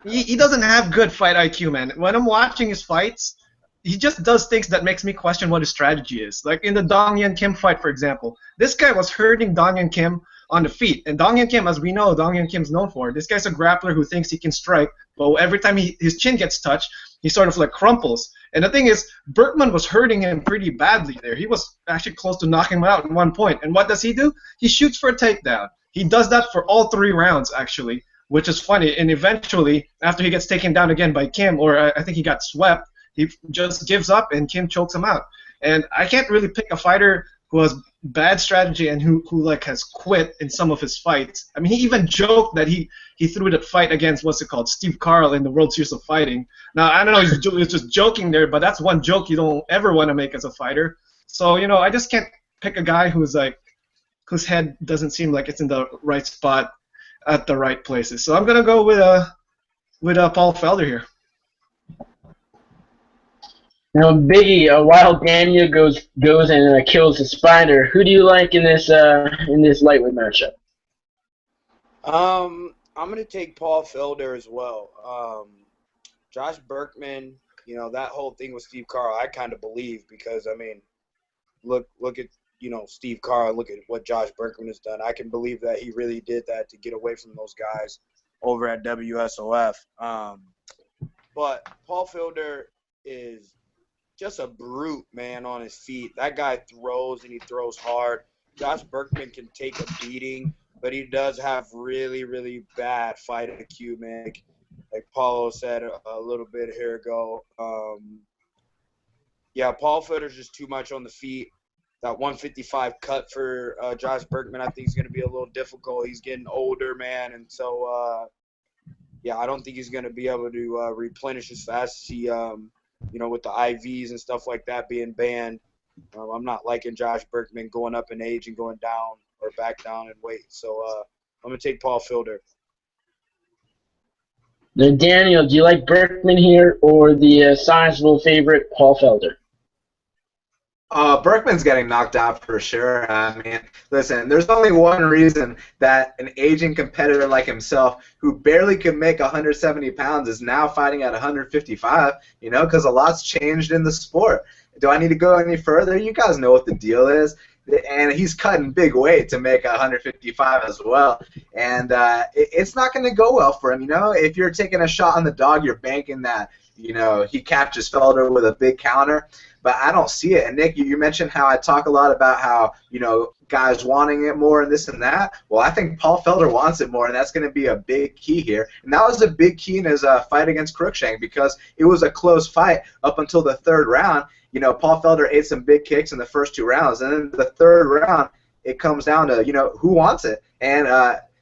Speaker 3: he doesn't have good fight IQ, man. When I'm watching his fights, he just does things that makes me question what his strategy is. Like in the Dong Yen Kim fight, for example, this guy was hurting Dong Yen Kim on the feet. And Dong Yen Kim, as we know, Dong Yen Kim's known for, this guy's a grappler who thinks he can strike, but every time his chin gets touched, he sort of crumples. And the thing is, Berkman was hurting him pretty badly there. He was actually close to knocking him out at one point. And what does he do? He shoots for a takedown. He does that for all 3 rounds, actually, which is funny. And eventually, after he gets taken down again by Kim, or I think he got swept, he just gives up and Kim chokes him out. And I can't really pick a fighter who has bad strategy and who has quit in some of his fights. I mean, he even joked that he threw that fight against, Steve Carl in the World Series of Fighting. Now, I don't know, he's just joking there, but that's one joke you don't ever want to make as a fighter. So, I just can't pick a guy whose head doesn't seem like it's in the right spot at the right places. So I'm gonna go with Paul Felder here.
Speaker 1: Now, Biggie, while Daniel goes and kills the Spider, who do you like in this lightweight matchup?
Speaker 4: I'm gonna take Paul Felder as well. Josh Berkman, that whole thing with Steve Carl, I kind of believe because I mean, look at Steve Carl, look at what Josh Berkman has done. I can believe that he really did that to get away from those guys over at WSOF. But Paul Felder is just a brute, man, on his feet. That guy throws, and he throws hard. Josh Berkman can take a beating, but he does have really, really bad fight IQ, man. Like Paolo said a little bit here ago. Paul Felder's just too much on the feet. That 155 cut for Josh Berkman, I think, is going to be a little difficult. He's getting older, man, and so, I don't think he's going to be able to replenish as fast as he with the IVs and stuff like that being banned. I'm not liking Josh Berkman going up in age and going down or back down in weight. So I'm going to take Paul Felder.
Speaker 1: Now, Daniel, do you like Berkman here or the sizable favorite, Paul Felder?
Speaker 2: Berkman's getting knocked out for sure. I mean, listen, there's only one reason that an aging competitor like himself, who barely could make 170 pounds, is now fighting at 155, because a lot's changed in the sport. Do I need to go any further? You guys know what the deal is. And he's cutting big weight to make 155 as well. And it's not going to go well for him, If you're taking a shot on the dog, you're banking that, he catches Felder with a big counter. But I don't see it. And Nick, you mentioned how I talk a lot about how, guys wanting it more and this and that. Well, I think Paul Felder wants it more, and that's going to be a big key here. And that was a big key in his fight against Cruikshank because it was a close fight up until the 3rd round. Paul Felder ate some big kicks in the first 2 rounds. And then the 3rd round, it comes down to, who wants it. And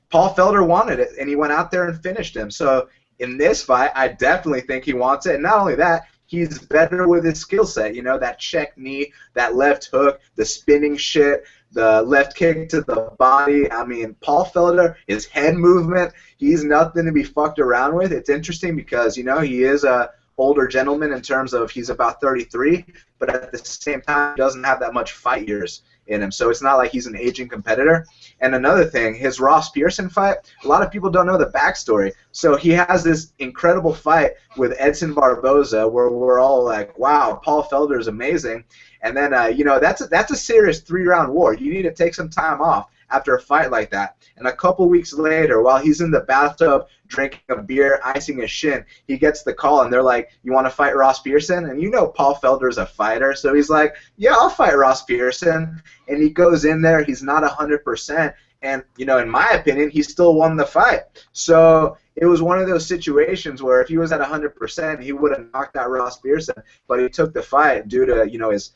Speaker 2: Paul Felder wanted it, and he went out there and finished him. So in this fight, I definitely think he wants it. And not only that, he's better with his skill set, that check knee, that left hook, the spinning shit, the left kick to the body. I mean, Paul Felder, his head movement, he's nothing to be fucked around with. It's interesting because, you know, he is a older gentleman in terms of he's about 33, but at the same time, he doesn't have that much fight years in him. So it's not like he's an aging competitor. And another thing, his Ross Pearson fight, a lot of people don't know the backstory. So he has this incredible fight with Edson Barboza where we're all like, wow, Paul Felder is amazing. And then, you know, that's a serious 3-round war. You need to take some time off after a fight like that. And a couple weeks later, while he's in the bathtub drinking a beer, icing his shin, he gets the call, and they're like, you want to fight Ross Pearson? And you know Paul Felder's a fighter, so he's like, yeah, I'll fight Ross Pearson. And he goes in there. He's not 100%. And, you know, in my opinion, he still won the fight. So it was one of those situations where if he was at 100%, he would have knocked out Ross Pearson. But he took the fight due to, you know, his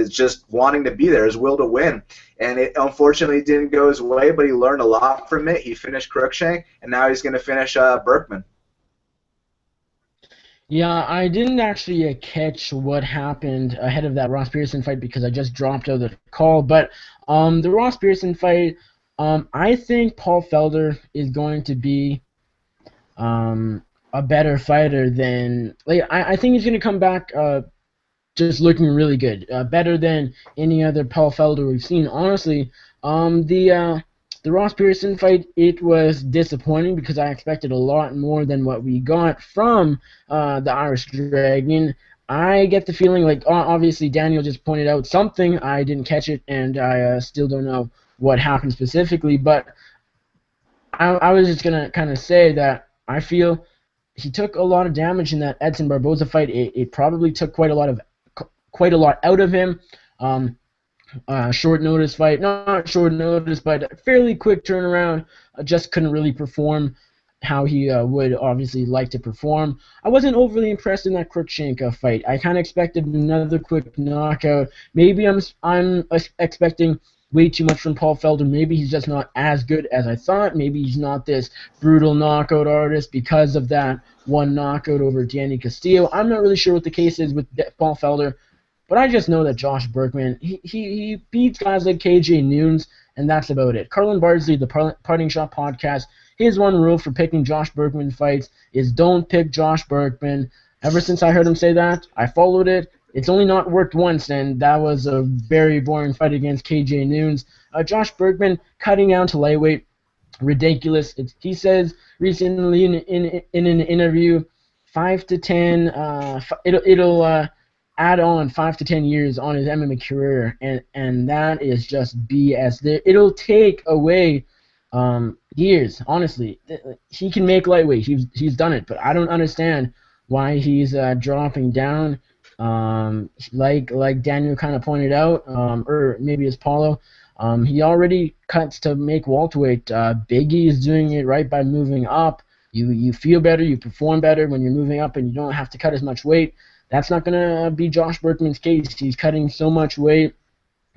Speaker 2: just wanting to be there, his will to win. And it unfortunately didn't go his way, but he learned a lot from it. He finished Cruikshank, and now he's going to finish Berkman.
Speaker 1: Yeah, I didn't actually catch what happened ahead of that Ross Pearson fight because I just dropped out of the call. But the Ross Pearson fight, I think Paul Felder is going to be a better fighter than... Like, I think he's going to come back just looking really good, better than any other Paul Felder we've seen. Honestly, the Ross Pearson fight, it was disappointing because I expected a lot more than what we got from the Irish Dragon. I get the feeling, like, obviously Daniel just pointed out something, I didn't catch it, and I still don't know what happened specifically, but I was just going to kind of say that I feel he took a lot of damage in that Edson Barboza fight. It probably took quite a lot out of him. Short notice fight, not short notice, but fairly quick turnaround. Just couldn't really perform how he would obviously like to perform. I wasn't overly impressed in that Cruikshank fight. I kind of expected another quick knockout. Maybe I'm expecting way too much from Paul Felder. Maybe he's just not as good as I thought. Maybe he's not this brutal knockout artist because of that one knockout over Danny Castillo. I'm not really sure what the case is with Paul Felder. But I just know that Josh Berkman, he beats guys like KJ Nunes, and that's about it. Carlin Bardsley, the Parting Shot podcast, his one rule for picking Josh Berkman fights is don't pick Josh Berkman. Ever since I heard him say that, I followed it. It's only not worked once, and that was a very boring fight against KJ Nunes. Josh Berkman cutting down to lightweight, ridiculous. He says recently in an interview, 5 to 10, it'll add on 5 to 10 years on his MMA career, and that is just BS. It'll take away years, honestly. He can make lightweight. He's done it, but I don't understand why he's dropping down. Like Daniel kind of pointed out, or maybe it's Paolo. He already cuts to make welterweight. Biggie is doing it right by moving up. You feel better, you perform better when you're moving up, and you don't have to cut as much weight. That's not going to be Josh Berkman's case. He's cutting so much weight,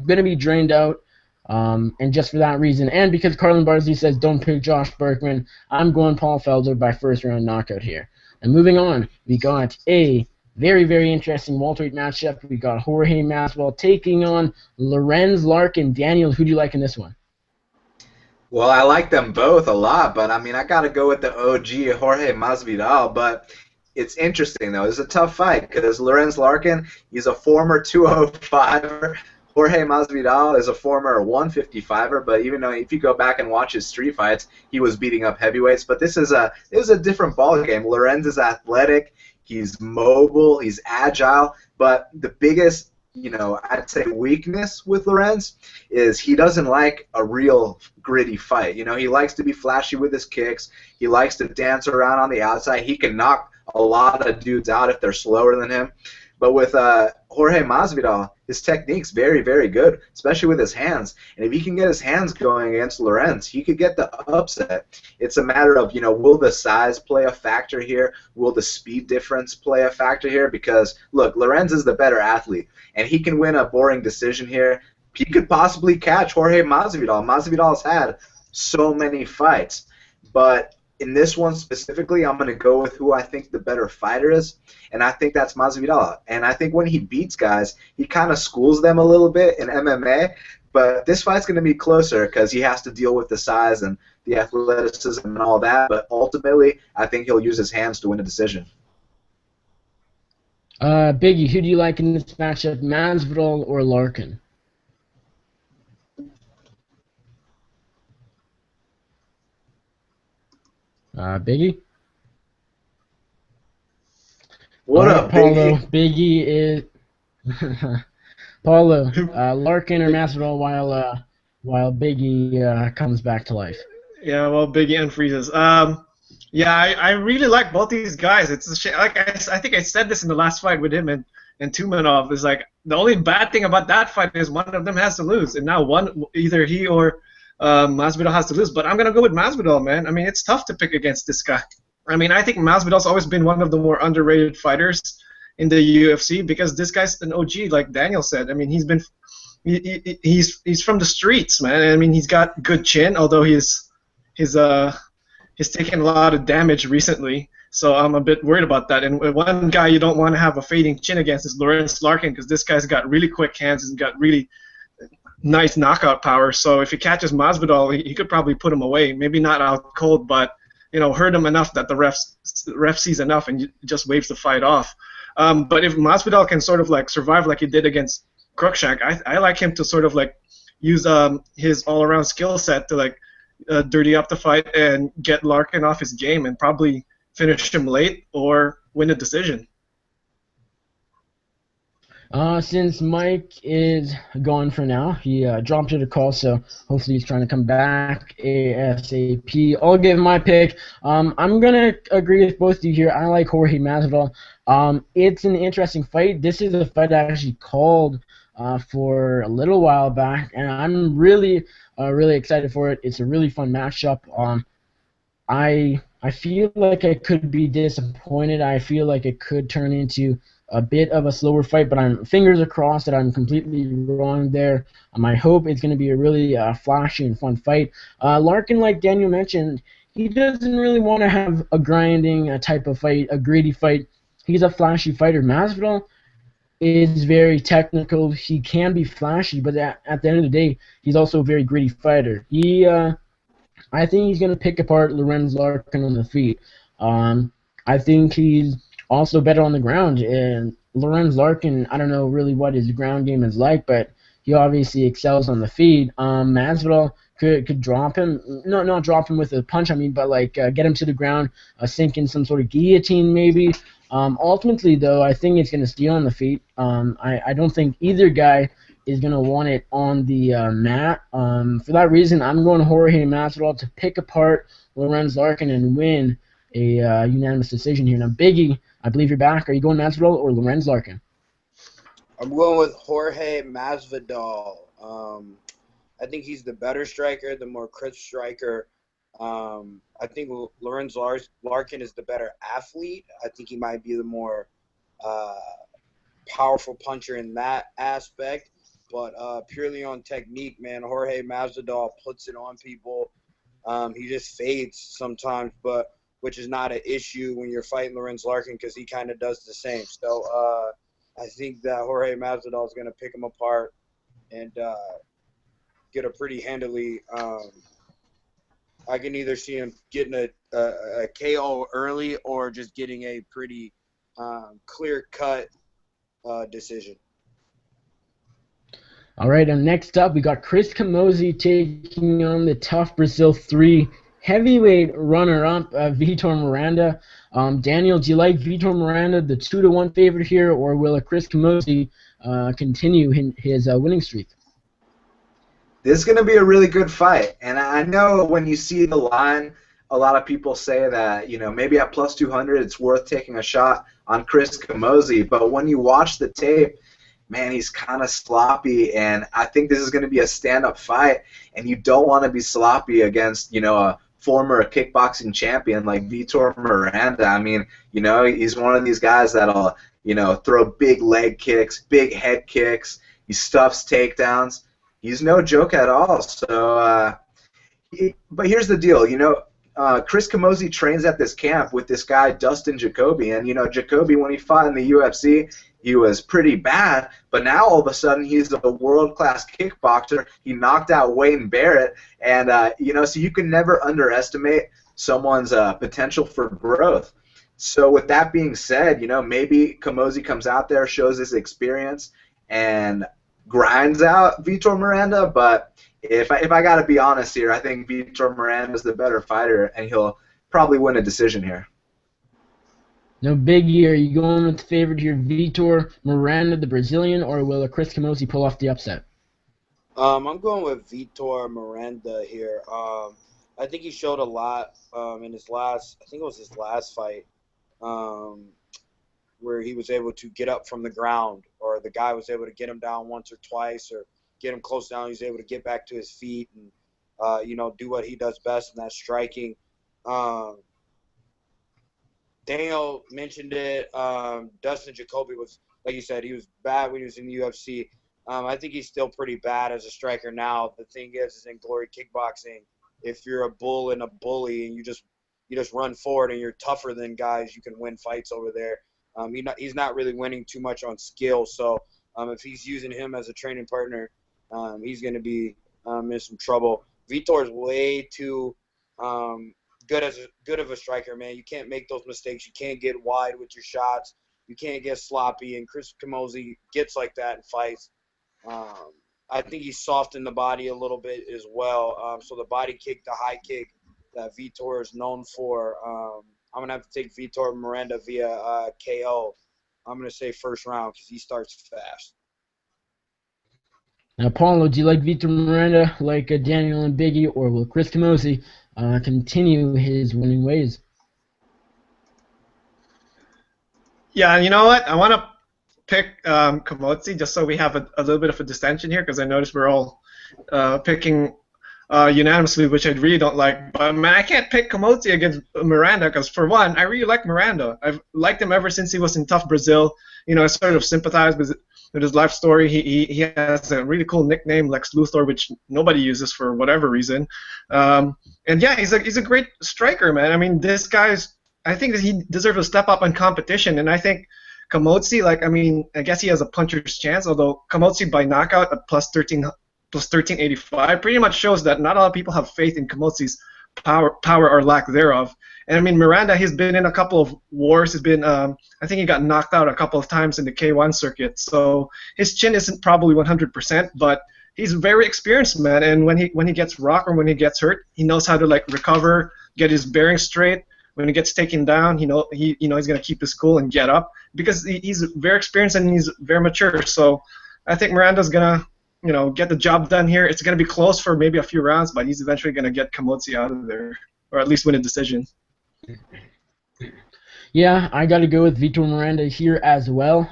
Speaker 1: going to be drained out, and just for that reason, and because Carlin Bardsley says don't pick Josh Berkman, I'm going Paul Felder by first-round knockout here. And moving on, we got a very, very interesting welterweight matchup. We got Jorge Masvidal taking on Lorenz Larkin. Daniel, who do you like in this one?
Speaker 2: Well, I like them both a lot, but I mean, I got to go with the OG Jorge Masvidal, but it's interesting, though. It's a tough fight because Lorenz Larkin, he's a former 205er. Jorge Masvidal is a former 155er, but even though if you go back and watch his street fights, he was beating up heavyweights. But this is a different ballgame. Lorenz is athletic, he's mobile, he's agile, but the biggest, I'd say weakness with Lorenz is he doesn't like a real gritty fight. He likes to be flashy with his kicks. He likes to dance around on the outside. He can knock a lot of dudes out if they're slower than him. But with Jorge Masvidal, his technique's very, very good, especially with his hands. And if he can get his hands going against Lorenz, he could get the upset. It's a matter of, will the size play a factor here? Will the speed difference play a factor here? Because, look, Lorenz is the better athlete, and he can win a boring decision here. He could possibly catch Jorge Masvidal. Masvidal's had so many fights. But in this one specifically, I'm going to go with who I think the better fighter is, and I think that's Masvidal. And I think when he beats guys, he kind of schools them a little bit in MMA, But this fight's going to be closer because he has to deal with the size and the athleticism and all that. But ultimately, I think he'll use his hands to win a decision.
Speaker 1: Biggie, who do you like in this matchup, Masvidal or Larkin? Biggie?
Speaker 2: What
Speaker 1: All
Speaker 2: up,
Speaker 1: right, Paolo?
Speaker 2: Biggie?
Speaker 1: Biggie is Paolo. Larkin or Masvidal while Biggie comes back to life.
Speaker 3: Yeah, well, Biggie unfreezes. Yeah, I really like both these guys. It's a shame. Like I think I said this in the last fight with him and Tumenov. Is like the only bad thing about that fight is one of them has to lose, and now either he or Masvidal has to lose. But I'm gonna go with Masvidal, man. I mean, it's tough to pick against this guy. I mean, I think Masvidal's always been one of the more underrated fighters in the UFC because this guy's an OG, like Daniel said. I mean, he's from the streets, man. I mean, he's got good chin, although he's taken a lot of damage recently. So I'm a bit worried about that. And one guy you don't want to have a fading chin against is Lawrence Larkin because this guy's got really quick hands and got really nice knockout power. So if he catches Masvidal, he could probably put him away. Maybe not out cold, but hurt him enough that the ref sees enough and just waves the fight off. But if Masvidal can sort of like survive like he did against Cruikshank, I like him to sort of like use his all-around skill set to like dirty up the fight and get Larkin off his game and probably finish him late or win a decision.
Speaker 1: Since Mike is gone for now, he dropped it a call, so hopefully he's trying to come back ASAP. I'll give my pick. I'm going to agree with both of you here. I like Jorge Masvidal. It's an interesting fight. This is a fight I actually called for a little while back, and I'm really excited for it. It's a really fun matchup. I feel like I could be disappointed. I feel like it could turn into a bit of a slower fight, but I'm fingers are crossed that I'm completely wrong there. I hope it's going to be a really flashy and fun fight. Larkin, like Daniel mentioned, he doesn't really want to have a grinding type of fight, a gritty fight. He's a flashy fighter. Masvidal is very technical. He can be flashy, but at the end of the day, he's also a very gritty fighter. I think he's going to pick apart Lorenz Larkin on the feet. I think he's also better on the ground. And Lorenz Larkin, I don't know really what his ground game is like, but he obviously excels on the feet. Masvidal could drop him. No, not drop him with a punch, but like get him to the ground, sink in some sort of guillotine maybe. Ultimately, though, I think it's going to steal on the feet. I don't think either guy is going to want it on the mat. For that reason, I'm going Jorge Masvidal to pick apart Lorenz Larkin and win a unanimous decision here. Now, Biggie, I believe you're back. Are you going Masvidal or Lorenz Larkin?
Speaker 4: I'm going with Jorge Masvidal. I think he's the better striker, the more crisp striker. I think Lorenz Larkin is the better athlete. I think he might be the more powerful puncher in that aspect. But purely on technique, man, Jorge Masvidal puts it on people. He just fades sometimes, but which is not an issue when you're fighting Lorenz Larkin because he kind of does the same. So I think that Jorge Masvidal is going to pick him apart and get a pretty handily. I can either see him getting a KO early or just getting a pretty clear-cut decision.
Speaker 1: All right, and next up, we got Chris Camozzi taking on the tough Brazil 3 heavyweight runner-up, Vitor Miranda. Daniel, do you like Vitor Miranda, the 2-1 favorite here, or will Chris Camozzi continue his winning streak?
Speaker 2: This is going to be a really good fight, and I know when you see the line, a lot of people say that, maybe at plus 200 it's worth taking a shot on Chris Camozzi, but when you watch the tape, man, he's kind of sloppy, and I think this is going to be a stand-up fight, and you don't want to be sloppy against, a former kickboxing champion like Vitor Miranda. I mean, he's one of these guys that'll, throw big leg kicks, big head kicks. He stuffs takedowns. He's no joke at all. So, but here's the deal, Chris Camozzi trains at this camp with this guy Dustin Jacoby, and Jacoby, when he fought in the UFC, he was pretty bad, but now all of a sudden he's a world-class kickboxer. He knocked out Wayne Barrett, and so you can never underestimate someone's potential for growth. So with that being said, maybe Camozzi comes out there, shows his experience, and grinds out Vitor Miranda. But if I got to be honest here, I think Vitor Miranda is the better fighter, and he'll probably win a decision here.
Speaker 5: No biggie. Are you going with the favorite here, Vitor Miranda, the Brazilian, or will Chris Camozzi pull off the upset?
Speaker 4: I'm going with Vitor Miranda here. I think he showed a lot in his last, I think it was his last fight, where he was able to get up from the ground, or the guy was able to get him down once or twice, or get him close down. He was able to get back to his feet and, do what he does best, and that's striking. Daniel mentioned it. Dustin Jacoby was, like you said, he was bad when he was in the UFC. I think he's still pretty bad as a striker now. The thing is in glory kickboxing, if you're a bull and a bully and you just run forward and you're tougher than guys, you can win fights over there. He's not really winning too much on skill. So if he's using him as a training partner, he's going to be in some trouble. Vitor's way too good of a striker, man. You can't make those mistakes. You can't get wide with your shots. You can't get sloppy. And Chris Camozzi gets like that in fights. I think he's soft in the body a little bit as well. So the body kick, the high kick that Vitor is known for, I'm going to have to take Vitor Miranda via KO. I'm going to say first round because he starts fast.
Speaker 5: Now, Paolo, do you like Vitor Miranda like Daniel and Biggie, or will Chris Camozzi continue his winning ways?
Speaker 3: Yeah, you know what? I want to pick Camozzi just so we have a little bit of a dissension here, because I noticed we're all picking unanimously, which I really don't like. But man, I can't pick Camozzi against Miranda because, for one, I really like Miranda. I've liked him ever since he was in Tough Brazil. I sort of sympathize with his life story. He has a really cool nickname, Lex Luthor, which nobody uses for whatever reason. And yeah, he's a great striker, man. I mean, this guy's, I think that he deserves a step up in competition, and I think Camozzi, I guess he has a puncher's chance, although Camozzi by knockout at plus 1385 pretty much shows that not a lot of people have faith in Camozzi's power or lack thereof. And I mean, Miranda, he's been in a couple of wars. He's been, I think he got knocked out a couple of times in the K1 circuit. So his chin isn't probably 100%, but he's very experienced, man. And when he gets rocked or when he gets hurt, he knows how to recover, get his bearings straight. When he gets taken down, he's gonna keep his cool and get up because he's very experienced and he's very mature. So I think Miranda's gonna, get the job done here. It's gonna be close for maybe a few rounds, but he's eventually gonna get Camozzi out of there, or at least win a decision.
Speaker 5: Yeah, I got to go with Vitor Miranda here as well.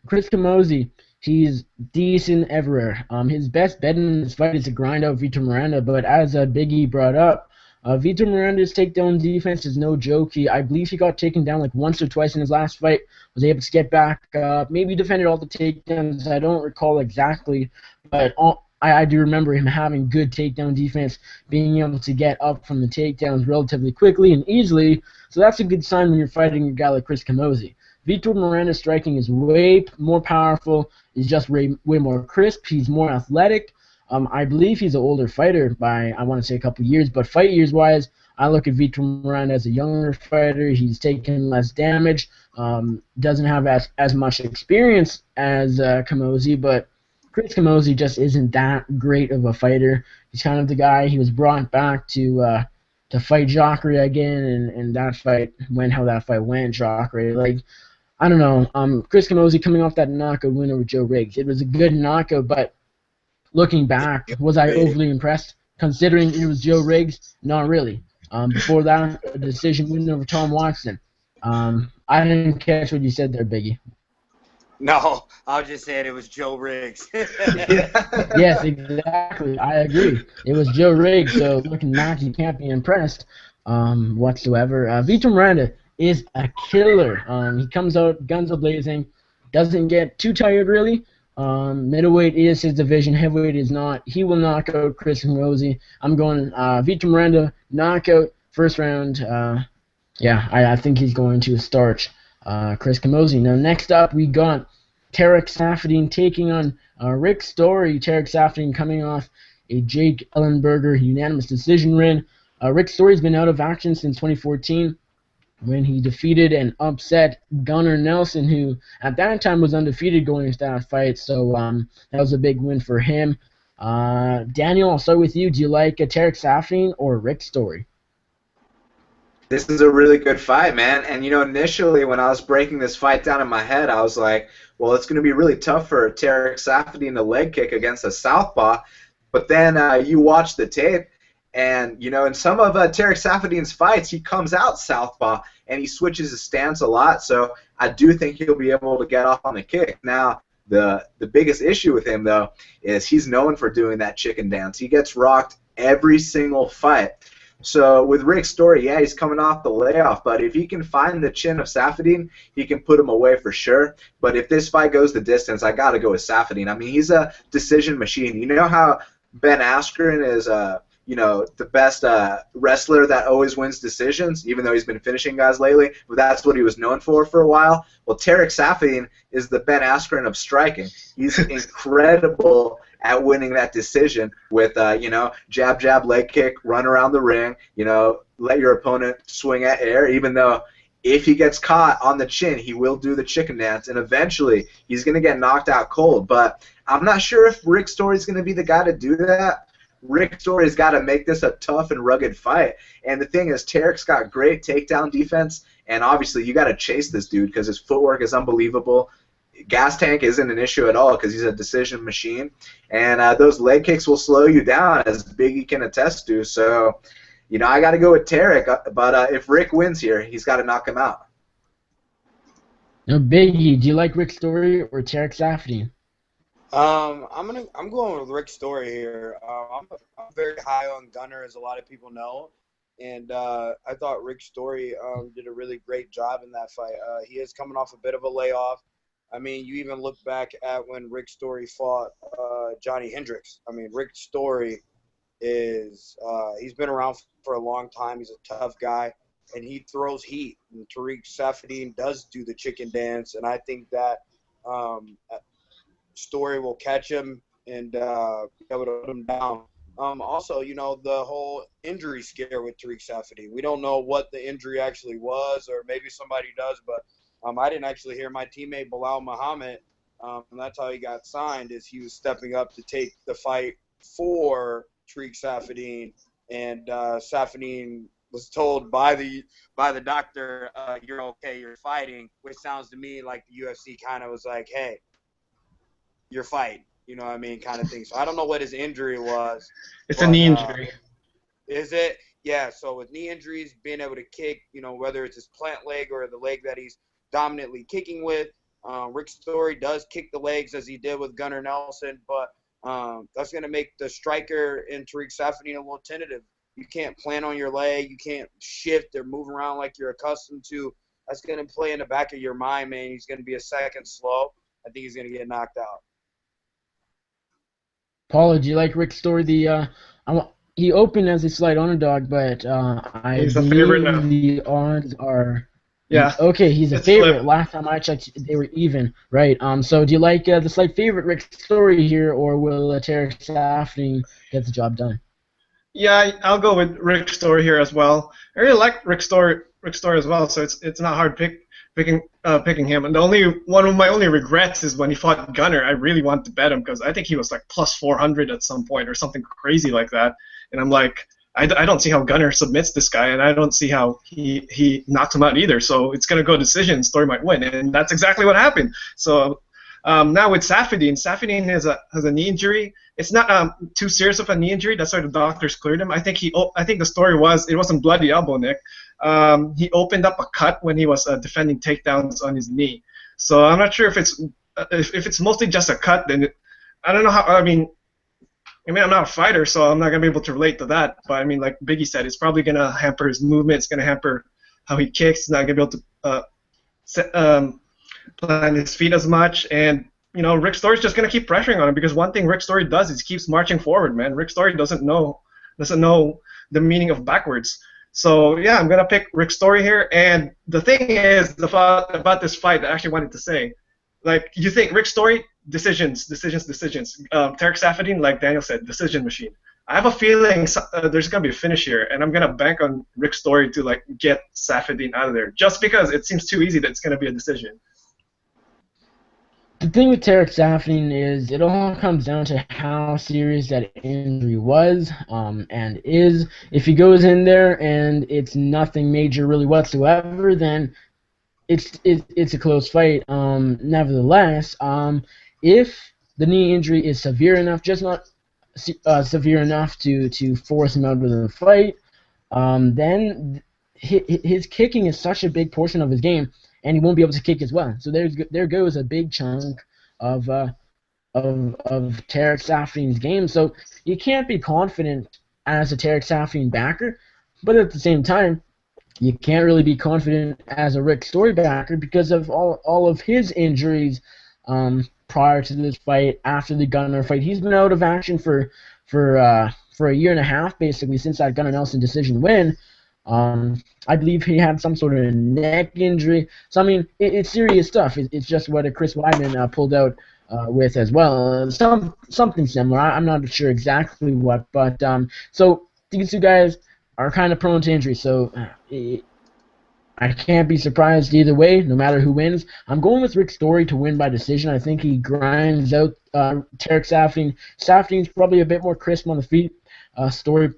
Speaker 5: Chris Camozzi, he's decent everywhere. His best bet in this fight is to grind out Vitor Miranda, but as Biggie brought up, Vitor Miranda's takedown defense is no joke. I believe he got taken down once or twice in his last fight, was able to get back up, maybe defended all the takedowns. I don't recall exactly, but I do remember him having good takedown defense, being able to get up from the takedowns relatively quickly and easily. So that's a good sign when you're fighting a guy like Chris Camozzi. Vitor Miranda's striking is way more powerful. He's just way more crisp. He's more athletic. I believe he's an older fighter by, I want to say, a couple years, but fight years-wise, I look at Vitor Miranda as a younger fighter. He's taken less damage, doesn't have as much experience as Camozzi, but Chris Camozzi just isn't that great of a fighter. He's kind of the guy, he was brought back to fight Jacare again, and that fight went how that fight went, Jacare. I don't know, Chris Camozzi coming off that knockout win over Joe Riggs. It was a good knockout, but looking back, was I overly impressed? Considering it was Joe Riggs, not really. Before that, a decision win over Tom Watson. I didn't catch what you said there, Biggie.
Speaker 4: No, I was just saying it was Joe Riggs.
Speaker 5: Yes, exactly. I agree. It was Joe Riggs, so looking back, you can't be impressed whatsoever. Vitor Miranda is a killer. He comes out guns a-blazing, doesn't get too tired, really. Middleweight is his division, heavyweight is not. He will knock out Chris Camozzi. I'm going Vitor Miranda, knockout, first round. I think he's going to starch Chris Camozzi. Now, next up, we got Tarek Saffiedine taking on Rick Story. Tarek Saffiedine coming off a Jake Ellenberger unanimous decision win. Rick Story's been out of action since 2014 when he defeated and upset Gunnar Nelson, who at that time was undefeated going into that fight. So that was a big win for him. Daniel, I'll start with you. Do you like Tarek Saffiedine or Rick Story?
Speaker 2: This is a really good fight, man. And, initially when I was breaking this fight down in my head, I was like, well, it's going to be really tough for Tarek Saffiedine to leg kick against a southpaw. But then you watch the tape, and, in some of Tarek Saffiedine's fights, he comes out southpaw, and he switches his stance a lot. So I do think he'll be able to get off on the kick. Now, the biggest issue with him, though, is he's known for doing that chicken dance. He gets rocked every single fight. So with Rick Story, yeah, he's coming off the layoff, but if he can find the chin of Saffiedine, he can put him away for sure. But if this fight goes the distance, I got to go with Saffiedine. I mean, he's a decision machine. You know how Ben Askren is, the best wrestler that always wins decisions, even though he's been finishing guys lately? But that's what he was known for a while. Well, Tarek Saffiedine is the Ben Askren of striking. He's incredible at winning that decision with, jab, jab, leg kick, run around the ring, let your opponent swing at air, even though if he gets caught on the chin, he will do the chicken dance, and eventually he's going to get knocked out cold. But I'm not sure if Rick Story's going to be the guy to do that. Rick Story's got to make this a tough and rugged fight. And the thing is, Tarek's got great takedown defense, and obviously you got to chase this dude because his footwork is unbelievable. Gas tank isn't an issue at all because he's a decision machine, and those leg kicks will slow you down, as Biggie can attest to. So, I got to go with Tarek, but if Rick wins here, he's got to knock him out.
Speaker 5: Now, Biggie, do you like Rick Story or Tarek Saffiedine?
Speaker 4: I'm going with Rick Story here. I'm very high on Gunnar, as a lot of people know, and I thought Rick Story did a really great job in that fight. He is coming off a bit of a layoff. I mean, you even look back at when Rick Story fought Johnny Hendricks. I mean, Rick Story is he's been around for a long time. He's a tough guy, and he throws heat. And Tarek Saffiedine does do the chicken dance, and I think that Story will catch him and be able to put him down. Also, the whole injury scare with Tarek Saffiedine. We don't know what the injury actually was, or maybe somebody does, but I didn't actually hear my teammate Bilal Muhammad, and that's how he got signed, is he was stepping up to take the fight for Tarek Saffiedine, and Saffiedine was told by the doctor, you're okay, you're fighting, which sounds to me like the UFC kind of was like, hey, you're fighting, you know what I mean, kind of thing. So I don't know what his injury was.
Speaker 3: It's a knee injury.
Speaker 4: Is it? Yeah, so with knee injuries, being able to kick, whether it's his plant leg or the leg that he's dominantly kicking with. Rick Story does kick the legs as he did with Gunnar Nelson, but that's going to make the striker in Tarek Saffiedine a little tentative. You can't plant on your leg. You can't shift or move around like you're accustomed to. That's going to play in the back of your mind, man. He's going to be a second slow. I think he's going to get knocked out.
Speaker 5: Paolo, do you like Rick Story? He opened as a slight underdog, but I believe the odds are...
Speaker 3: Yeah.
Speaker 5: Okay, he's a favorite. Last time I checked, they were even, right? So do you like the slight favorite Rick Story here, or will Tarek Saffiedine get the job done?
Speaker 3: Yeah, I'll go with Rick Story here as well. I really like Rick Story as well, so it's not hard picking him. And one of my only regrets is when he fought Gunnar. I really wanted to bet him because I think he was like plus 400 at some point or something crazy like that. And I'm like, I don't see how Gunnar submits this guy, and I don't see how he knocks him out either. So it's going to go decision. Story might win, and that's exactly what happened. So now with Saffiedine has a knee injury. It's not too serious of a knee injury. That's why the doctors cleared him. I think the story was it wasn't bloody elbow, Nick. He opened up a cut when he was defending takedowns on his knee. So I'm not sure if it's mostly just a cut. Then I don't know how. I mean, I'm not a fighter, so I'm not going to be able to relate to that. But, I mean, like Biggie said, it's probably going to hamper his movement. It's going to hamper how he kicks. He's not going to be able to plant his feet as much. And, Rick Story's just going to keep pressuring on him because one thing Rick Story does is he keeps marching forward, man. Rick Story doesn't know the meaning of backwards. So yeah, I'm gonna pick Rick Story here. And the thing is about this fight that I actually wanted to say, like you think Rick Story decisions. Tarek Saffiedine, like Daniel said, decision machine. I have a feeling there's gonna be a finish here, and I'm gonna bank on Rick Story to like get Saffiedine out of there, just because it seems too easy that it's gonna be a decision.
Speaker 5: The thing with Tarek Saffiedine is it all comes down to how serious that injury was and is. If he goes in there and it's nothing major really whatsoever, then it's a close fight. Nevertheless, if the knee injury is severe enough, just not severe enough to force him out of the fight, then his kicking is such a big portion of his game, and he won't be able to kick as well. So there goes a big chunk of Tarek Saffiedine's game. So you can't be confident as a Tarek Saffiedine backer, but at the same time, you can't really be confident as a Rick Story backer because of all of his injuries prior to this fight, after the Gunnar fight. He's been out of action for a year and a half, basically, since that Gunnar Nelson decision win. I believe he had some sort of neck injury. So, I mean, it's serious stuff. It's just what Chris Weidman pulled out with as well. Something similar. I'm not sure exactly what. But so these two guys are kind of prone to injury. So I can't be surprised either way, no matter who wins. I'm going with Rick Story to win by decision. I think he grinds out Tarek Saffiedine. Saffiedine's probably a bit more crisp on the feet. Story,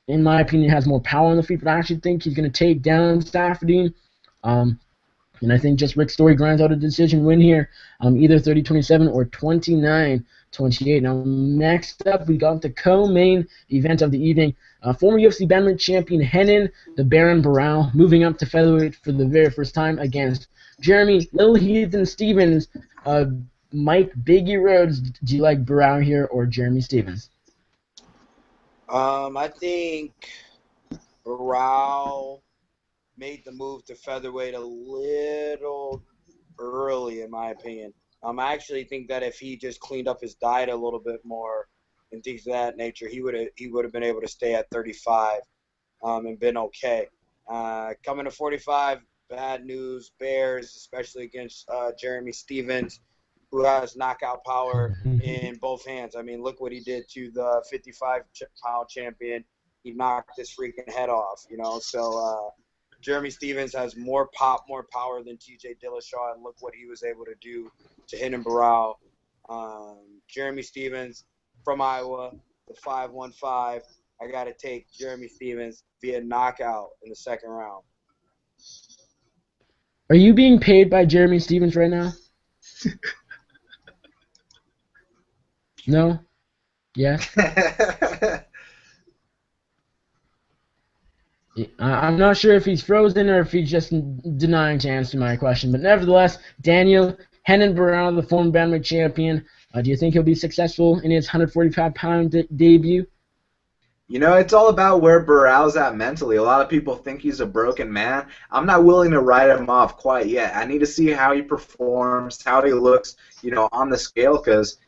Speaker 5: in my opinion, has more power on the feet, but I actually think he's going to take down Saffiedine. And I think just Rick Story grinds out a decision win here, either 30-27 or 29-28. Now, next up, we got the co-main event of the evening. Former UFC bantamweight champion Renan the Baron Barao moving up to featherweight for the very first time against Jeremy Little Heathen Stevens. Mike Biggie Rhodes, do you like Barao here or Jeremy Stevens?
Speaker 4: I think Barao made the move to featherweight a little early, in my opinion. I actually think that if he just cleaned up his diet a little bit more and things of that nature, he would have been able to stay at 35 and been okay. Coming to 45, bad news bears, especially against Jeremy Stevens, who has knockout power in both hands. I mean, look what he did to the 55-pound champion. He knocked his freaking head off, you know. So Jeremy Stevens has more pop, more power than TJ Dillashaw, and look what he was able to do to Renan Barao. Jeremy Stevens from Iowa, the 5'15". I got to take Jeremy Stevens via knockout in the second round.
Speaker 5: Are you being paid by Jeremy Stevens right now? No? Yes? I'm not sure if he's frozen or if he's just denying to answer my question. But nevertheless, Daniel, Renan Barao, the former bantamweight champion, do you think he'll be successful in his 145-pound debut?
Speaker 2: You know, it's all about where Barao's at mentally. A lot of people think he's a broken man. I'm not willing to write him off quite yet. I need to see how he performs, how he looks, you know, on the scale, because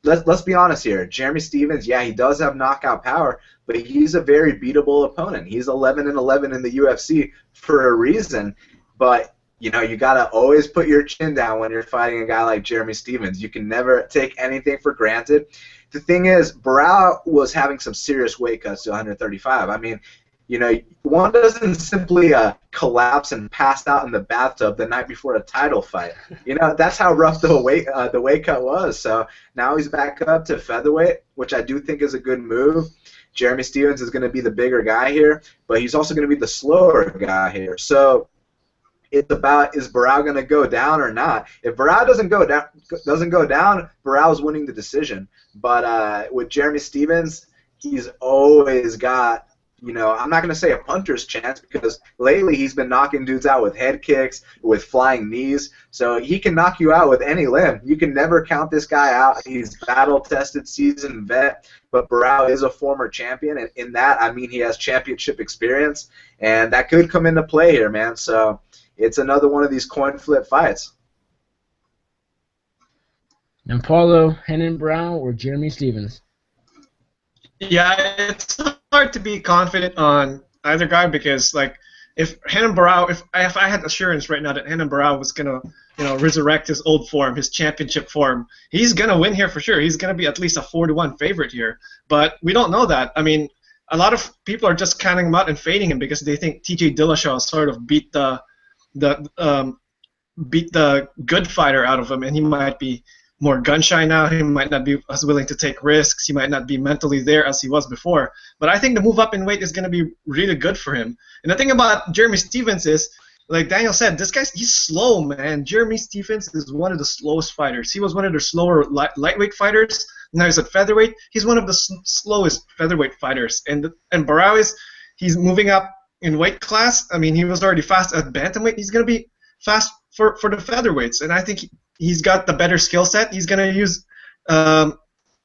Speaker 2: let's be honest here. Jeremy Stevens, yeah, he does have knockout power, but he's a very beatable opponent. He's 11-11 in the UFC for a reason. But, you know, you got to always put your chin down when you're fighting a guy like Jeremy Stevens. You can never take anything for granted. The thing is, Barao was having some serious weight cuts to 135. I mean, you know, one doesn't simply collapse and pass out in the bathtub the night before a title fight. You know, that's how rough the weight cut was. So now he's back up to featherweight, which I do think is a good move. Jeremy Stevens is going to be the bigger guy here, but he's also going to be the slower guy here. So it's about, is Barao going to go down or not? If Barao doesn't go down, Barao's winning the decision. But with Jeremy Stevens, he's always got, you know, I'm not going to say a puncher's chance, because lately he's been knocking dudes out with head kicks, with flying knees. So he can knock you out with any limb. You can never count this guy out. He's battle-tested, seasoned vet. But Barao is a former champion, and in that, I mean, he has championship experience, and that could come into play here, man. So it's another one of these coin flip fights.
Speaker 5: And Paolo, Renan Barao, or Jeremy Stevens?
Speaker 3: Yeah, it's hard to be confident on either guy because like if Renan Barão, if I had assurance right now that Renan Barão was gonna resurrect his old form, his championship form, he's gonna win here for sure. He's gonna be at least a 4-1 favorite here, but we don't know that. I mean, a lot of people are just counting him out and fading him because they think T.J. Dillashaw sort of beat the good fighter out of him, and he might be more gun shy now. He might not be as willing to take risks. He might not be mentally there as he was before. But I think the move up in weight is going to be really good for him. And the thing about Jeremy Stephens is, like Daniel said, he's slow, man. Jeremy Stephens is one of the slowest fighters. He was one of the slower lightweight fighters. Now he's at featherweight. He's one of the slowest featherweight fighters. And Barão he's moving up in weight class. I mean, he was already fast at bantamweight. He's going to be fast for the featherweights. And I think he's got the better skill set. He's going to use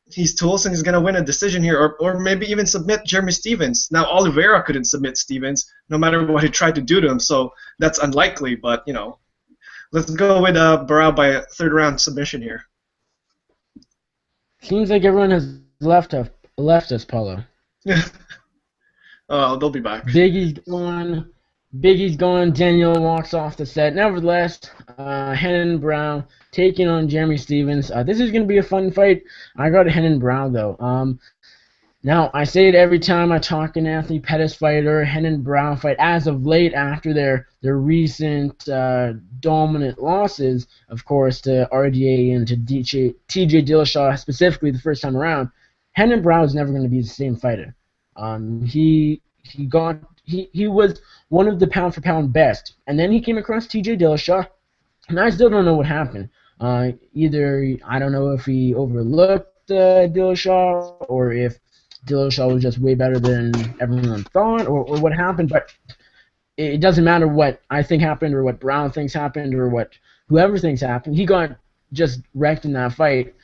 Speaker 3: his tools, and he's going to win a decision here, or maybe even submit Jeremy Stephens. Now, Oliveira couldn't submit Stephens, no matter what he tried to do to him, so that's unlikely. But, let's go with Barão by a third-round submission here.
Speaker 5: Seems like everyone has left us, Paolo.
Speaker 3: Oh, they'll be back.
Speaker 5: Biggie's gone. Daniel walks off the set. Nevertheless, Renan Barão taking on Jeremy Stephens. This is going to be a fun fight. I got Renan Barão, though. Now, I say it every time I talk an Anthony Pettis fight or a Renan Barão fight. As of late, after their recent dominant losses, of course, to RDA and to TJ Dillashaw, specifically the first time around, Renan Barão is never going to be the same fighter. He was one of the pound-for-pound best. And then he came across T.J. Dillashaw, and I still don't know what happened. Either, I don't know if he overlooked Dillashaw, or if Dillashaw was just way better than everyone thought, or what happened, but it doesn't matter what I think happened, or what Brown thinks happened, or what whoever thinks happened. He got just wrecked in that fight.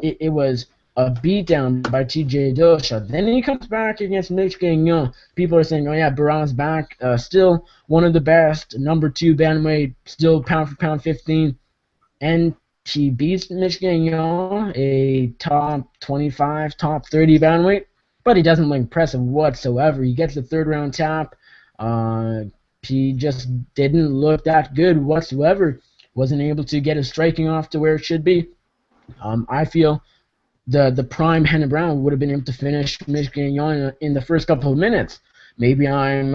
Speaker 5: It was a beatdown by T.J. Dillashaw. Then he comes back against Mitch Gagnon. People are saying, oh yeah, Barão's back. Still one of the best, number 2 bantamweight, still pound for pound 15. And he beats Mitch Gagnon, a top 25, top 30 bantamweight. But he doesn't look impressive whatsoever. He gets the third round tap. He just didn't look that good whatsoever. Wasn't able to get his striking off to where it should be. I feel the prime Renan Barão would have been able to finish Mitch Gagnon in the first couple of minutes. Maybe I'm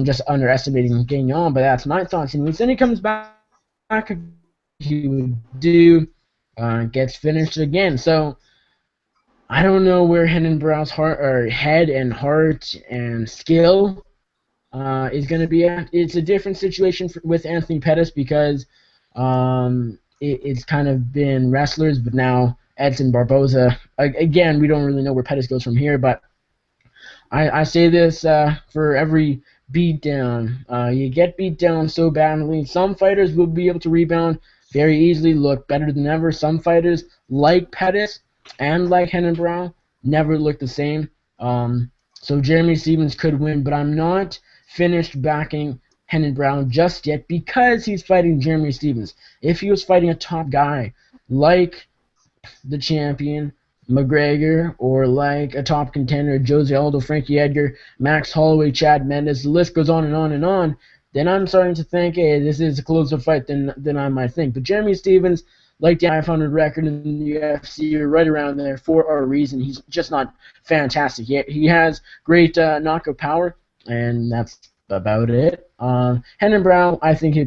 Speaker 5: just underestimating Gagnon, but that's my thoughts. And then he comes back, he would do, gets finished again. So I don't know where Renan Barão's head and heart and skill is going to be at. It's a different situation with Anthony Pettis because it's kind of been wrestlers, but now Edson Barboza. Again, we don't really know where Pettis goes from here, but I say this for every beatdown. You get beat down so badly. Some fighters will be able to rebound very easily, look better than ever. Some fighters, like Pettis and like Renan Barão, never look the same. So Jeremy Stephens could win, but I'm not finished backing Renan Barão just yet because he's fighting Jeremy Stephens. If he was fighting a top guy like the champion, McGregor, or like a top contender, Jose Aldo, Frankie Edgar, Max Holloway, Chad Mendes, the list goes on and on and on, then I'm starting to think, hey, this is a closer fight than I might think. But Jeremy Stephens, like the 500 record in the UFC, right around there for a reason. He's just not fantastic. He has great knockout power, and that's about it. Renan Barão, I think he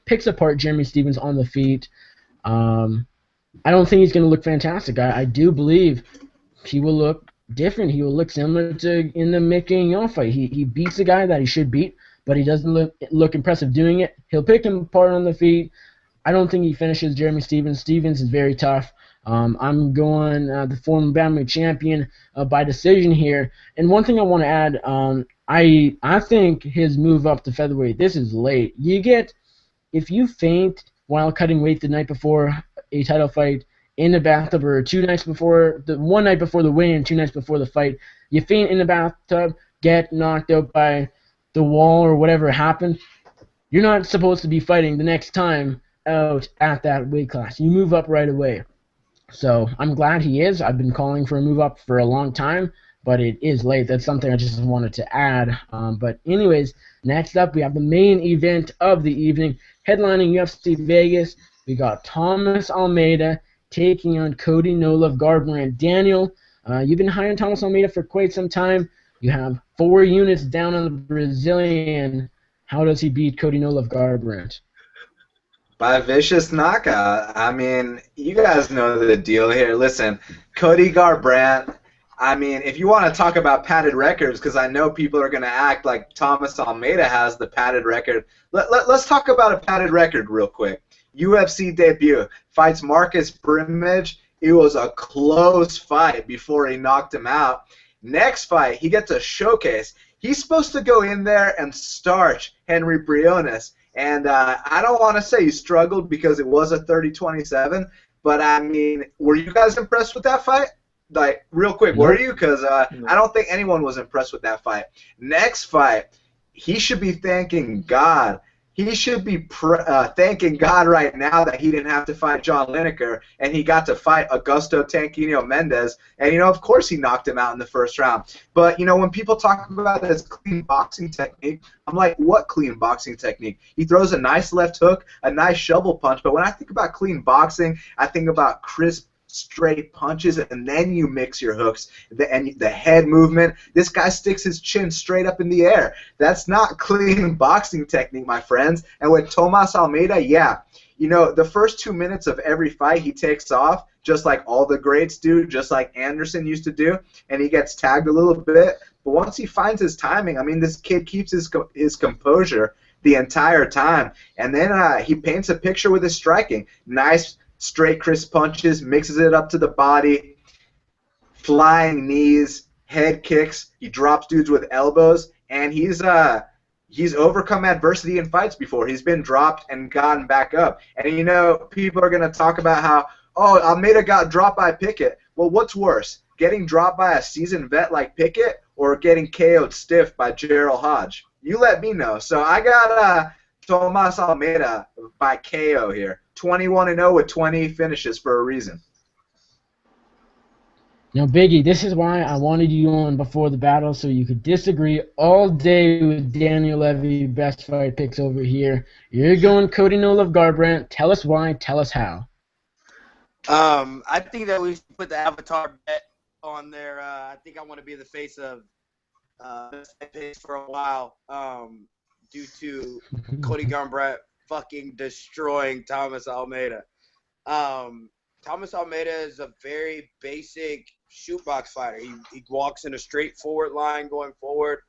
Speaker 5: picks apart Jeremy Stephens on the feet. I don't think he's going to look fantastic. I do believe he will look different. He will look similar to in the Mick Gagnon fight. He beats the guy that he should beat, but he doesn't look impressive doing it. He'll pick him apart on the feet. I don't think he finishes Jeremy Stephens. Stephens is very tough. I'm going the former bantamweight champion by decision here. And one thing I want to add, I think his move up to featherweight, this is late. If you faint while cutting weight the night before a title fight in the bathtub, or 2 nights before, one night before the weigh-in, 2 nights before the fight, you faint in the bathtub, get knocked out by the wall or whatever happened, you're not supposed to be fighting the next time out at that weight class. You move up right away. So I'm glad he is. I've been calling for a move up for a long time, but it is late. That's something I just wanted to add. But anyways, next up we have the main event of the evening, headlining UFC Vegas. We got Thomas Almeida taking on Cody No Love Garbrandt. Daniel, you've been high on Thomas Almeida for quite some time. You have 4 units down on the Brazilian. How does he beat Cody No Love Garbrandt?
Speaker 2: By vicious knockout. I mean, you guys know the deal here. Listen, Cody Garbrandt, I mean, if you want to talk about padded records, because I know people are going to act like Thomas Almeida has the padded record, let's talk about a padded record real quick. UFC debut, fights Marcus Brimage. It was a close fight before he knocked him out. Next fight, he gets a showcase. He's supposed to go in there and starch Henry Briones. And I don't want to say he struggled because it was a 30-27, but I mean, were you guys impressed with that fight? Like, real quick, were you? Because I don't think anyone was impressed with that fight. Next fight, he should be thanking God. He should be thanking God right now that he didn't have to fight John Lineker, and he got to fight Augusto Tanquinho Mendez. And, you know, of course he knocked him out in the first round. But, you know, when people talk about his clean boxing technique, I'm like, what clean boxing technique? He throws a nice left hook, a nice shovel punch. But when I think about clean boxing, I think about crisp, straight punches, and then you mix your hooks and the head movement. This guy sticks his chin straight up in the air. That's not clean boxing technique, my friends. And with Tomas Almeida, yeah, you know, the first 2 minutes of every fight he takes off, just like all the greats do, just like Anderson used to do, and he gets tagged a little bit. But once he finds his timing, I mean, this kid keeps his composure the entire time. And then he paints a picture with his striking. Nice, straight, crisp punches, mixes it up to the body, flying knees, head kicks. He drops dudes with elbows, and he's overcome adversity in fights before. He's been dropped and gotten back up. And, you know, people are going to talk about how, oh, Almeida got dropped by Pickett. Well, what's worse, getting dropped by a seasoned vet like Pickett or getting KO'd stiff by Gerald Hodge? You let me know. So I got Tomas Almeida by KO here. 21-0 with 20 finishes for a reason.
Speaker 5: Now, Biggie, this is why I wanted you on before the battle, so you could disagree all day with Daniel Levi, best fight picks over here. You're going Cody No Love Garbrandt. Tell us why. Tell us how.
Speaker 4: I think that we should put the Avatar bet on there. I think I want to be the face of picks for a while due to Cody Garbrandt fucking destroying Thomas Almeida. Thomas Almeida is a very basic shootbox fighter. He walks in a straight forward line going forward.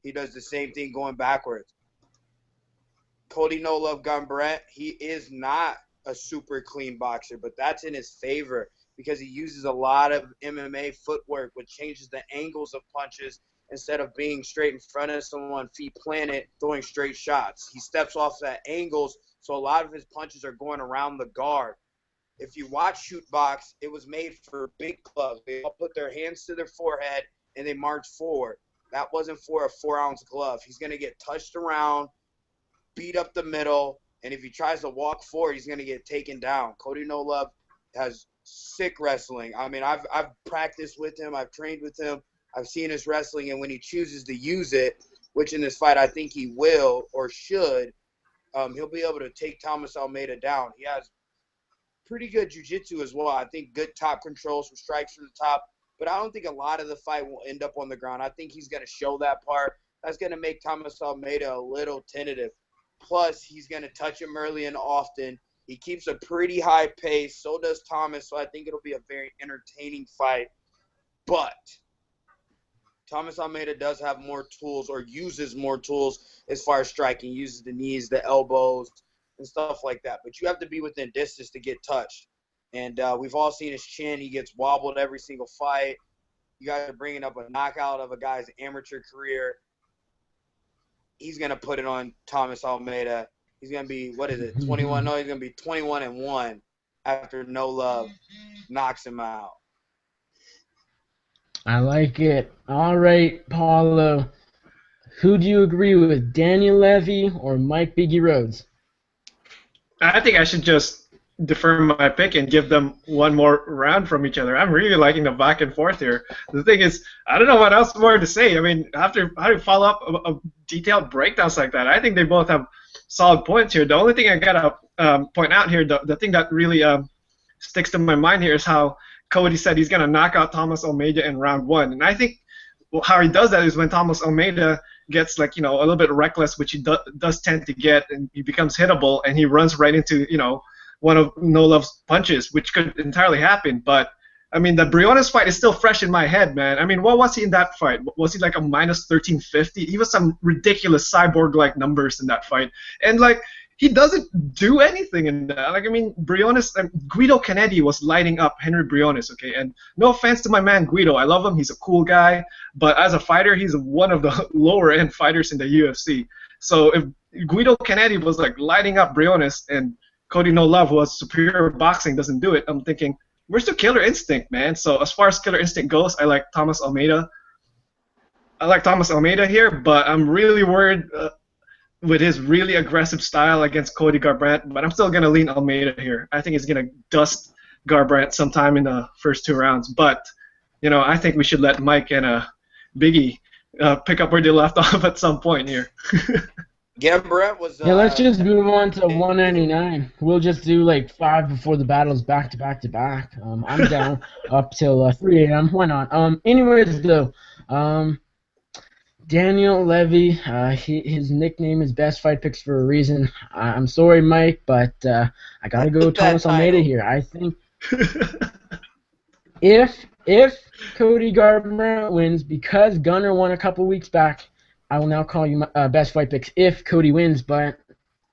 Speaker 4: He does the same thing going backwards. Cody No Love Garbrandt, he is not a super clean boxer, but that's in his favor because he uses a lot of MMA footwork, which changes the angles of punches. Instead of being straight in front of someone, feet planted, throwing straight shots. He steps off at angles, so a lot of his punches are going around the guard. If you watch shoot box, it was made for big gloves. They all put their hands to their forehead, and they march forward. That wasn't for a 4-ounce glove. He's going to get touched around, beat up the middle, and if he tries to walk forward, he's going to get taken down. Cody No Love has sick wrestling. I mean, I've practiced with him. I've trained with him. I've seen his wrestling, and when he chooses to use it, which in this fight I think he will or should, he'll be able to take Thomas Almeida down. He has pretty good jiu-jitsu as well. I think good top control, some strikes from the top, but I don't think a lot of the fight will end up on the ground. I think he's going to show that part. That's going to make Thomas Almeida a little tentative. Plus, he's going to touch him early and often. He keeps a pretty high pace. So does Thomas, so I think it'll be a very entertaining fight. But Thomas Almeida does have more tools or uses more tools as far as striking. He uses the knees, the elbows, and stuff like that. But you have to be within distance to get touched. And we've all seen his chin. He gets wobbled every single fight. You guys are bringing up a knockout of a guy's amateur career. He's going to put it on Thomas Almeida. He's going to be, 21? No, he's going to be 21-1 after No Love knocks him out.
Speaker 5: I like it. All right, Paolo. Who do you agree with, Daniel Levi or Mike Biggie Rhodes?
Speaker 3: I think I should just defer my pick and give them one more round from each other. I'm really liking the back and forth here. The thing is, I don't know what else more to say. I mean, after how to follow up a detailed breakdowns like that, I think they both have solid points here. The only thing I gotta point out here, the thing that really sticks to my mind here is how Cody said he's gonna knock out Thomas Almeida in round 1, and I think how he does that is when Thomas Almeida gets a little bit reckless, which he does tend to get, and he becomes hittable, and he runs right into one of No Love's punches, which could entirely happen. But I mean, the Briones fight is still fresh in my head, man. I mean, what was he in that fight? Was he like a minus 1350? He was some ridiculous cyborg-like numbers in that fight, and he doesn't do anything in that. I mean, Briones, Guido Canetti was lighting up Henry Briones, okay? And no offense to my man Guido, I love him. He's a cool guy, but as a fighter, he's one of the lower-end fighters in the UFC. So if Guido Canetti was lighting up Briones and Cody No Love, who has superior boxing, doesn't do it, I'm thinking, where's the Killer Instinct, man? So as far as Killer Instinct goes, I like Thomas Almeida. I like Thomas Almeida here, but I'm really worried with his really aggressive style against Cody Garbrandt, but I'm still going to lean Almeida here. I think he's going to dust Garbrandt sometime in the first 2 rounds. But, I think we should let Mike and Biggie pick up where they left off at some point here.
Speaker 4: Garbrandt was...
Speaker 5: yeah, let's just move on to 199. We'll just do 5 before the battles back to back to back. I'm down up till 3 a.m. Why not? Anyways, though, Daniel Levi, his nickname is Best Fight Picks for a reason. I'm sorry, Mike, but I gotta go with Thomas Almeida here. I think if Cody Garbrandt wins, because Gunnar won a couple weeks back, I will now call you Best Fight Picks if Cody wins, but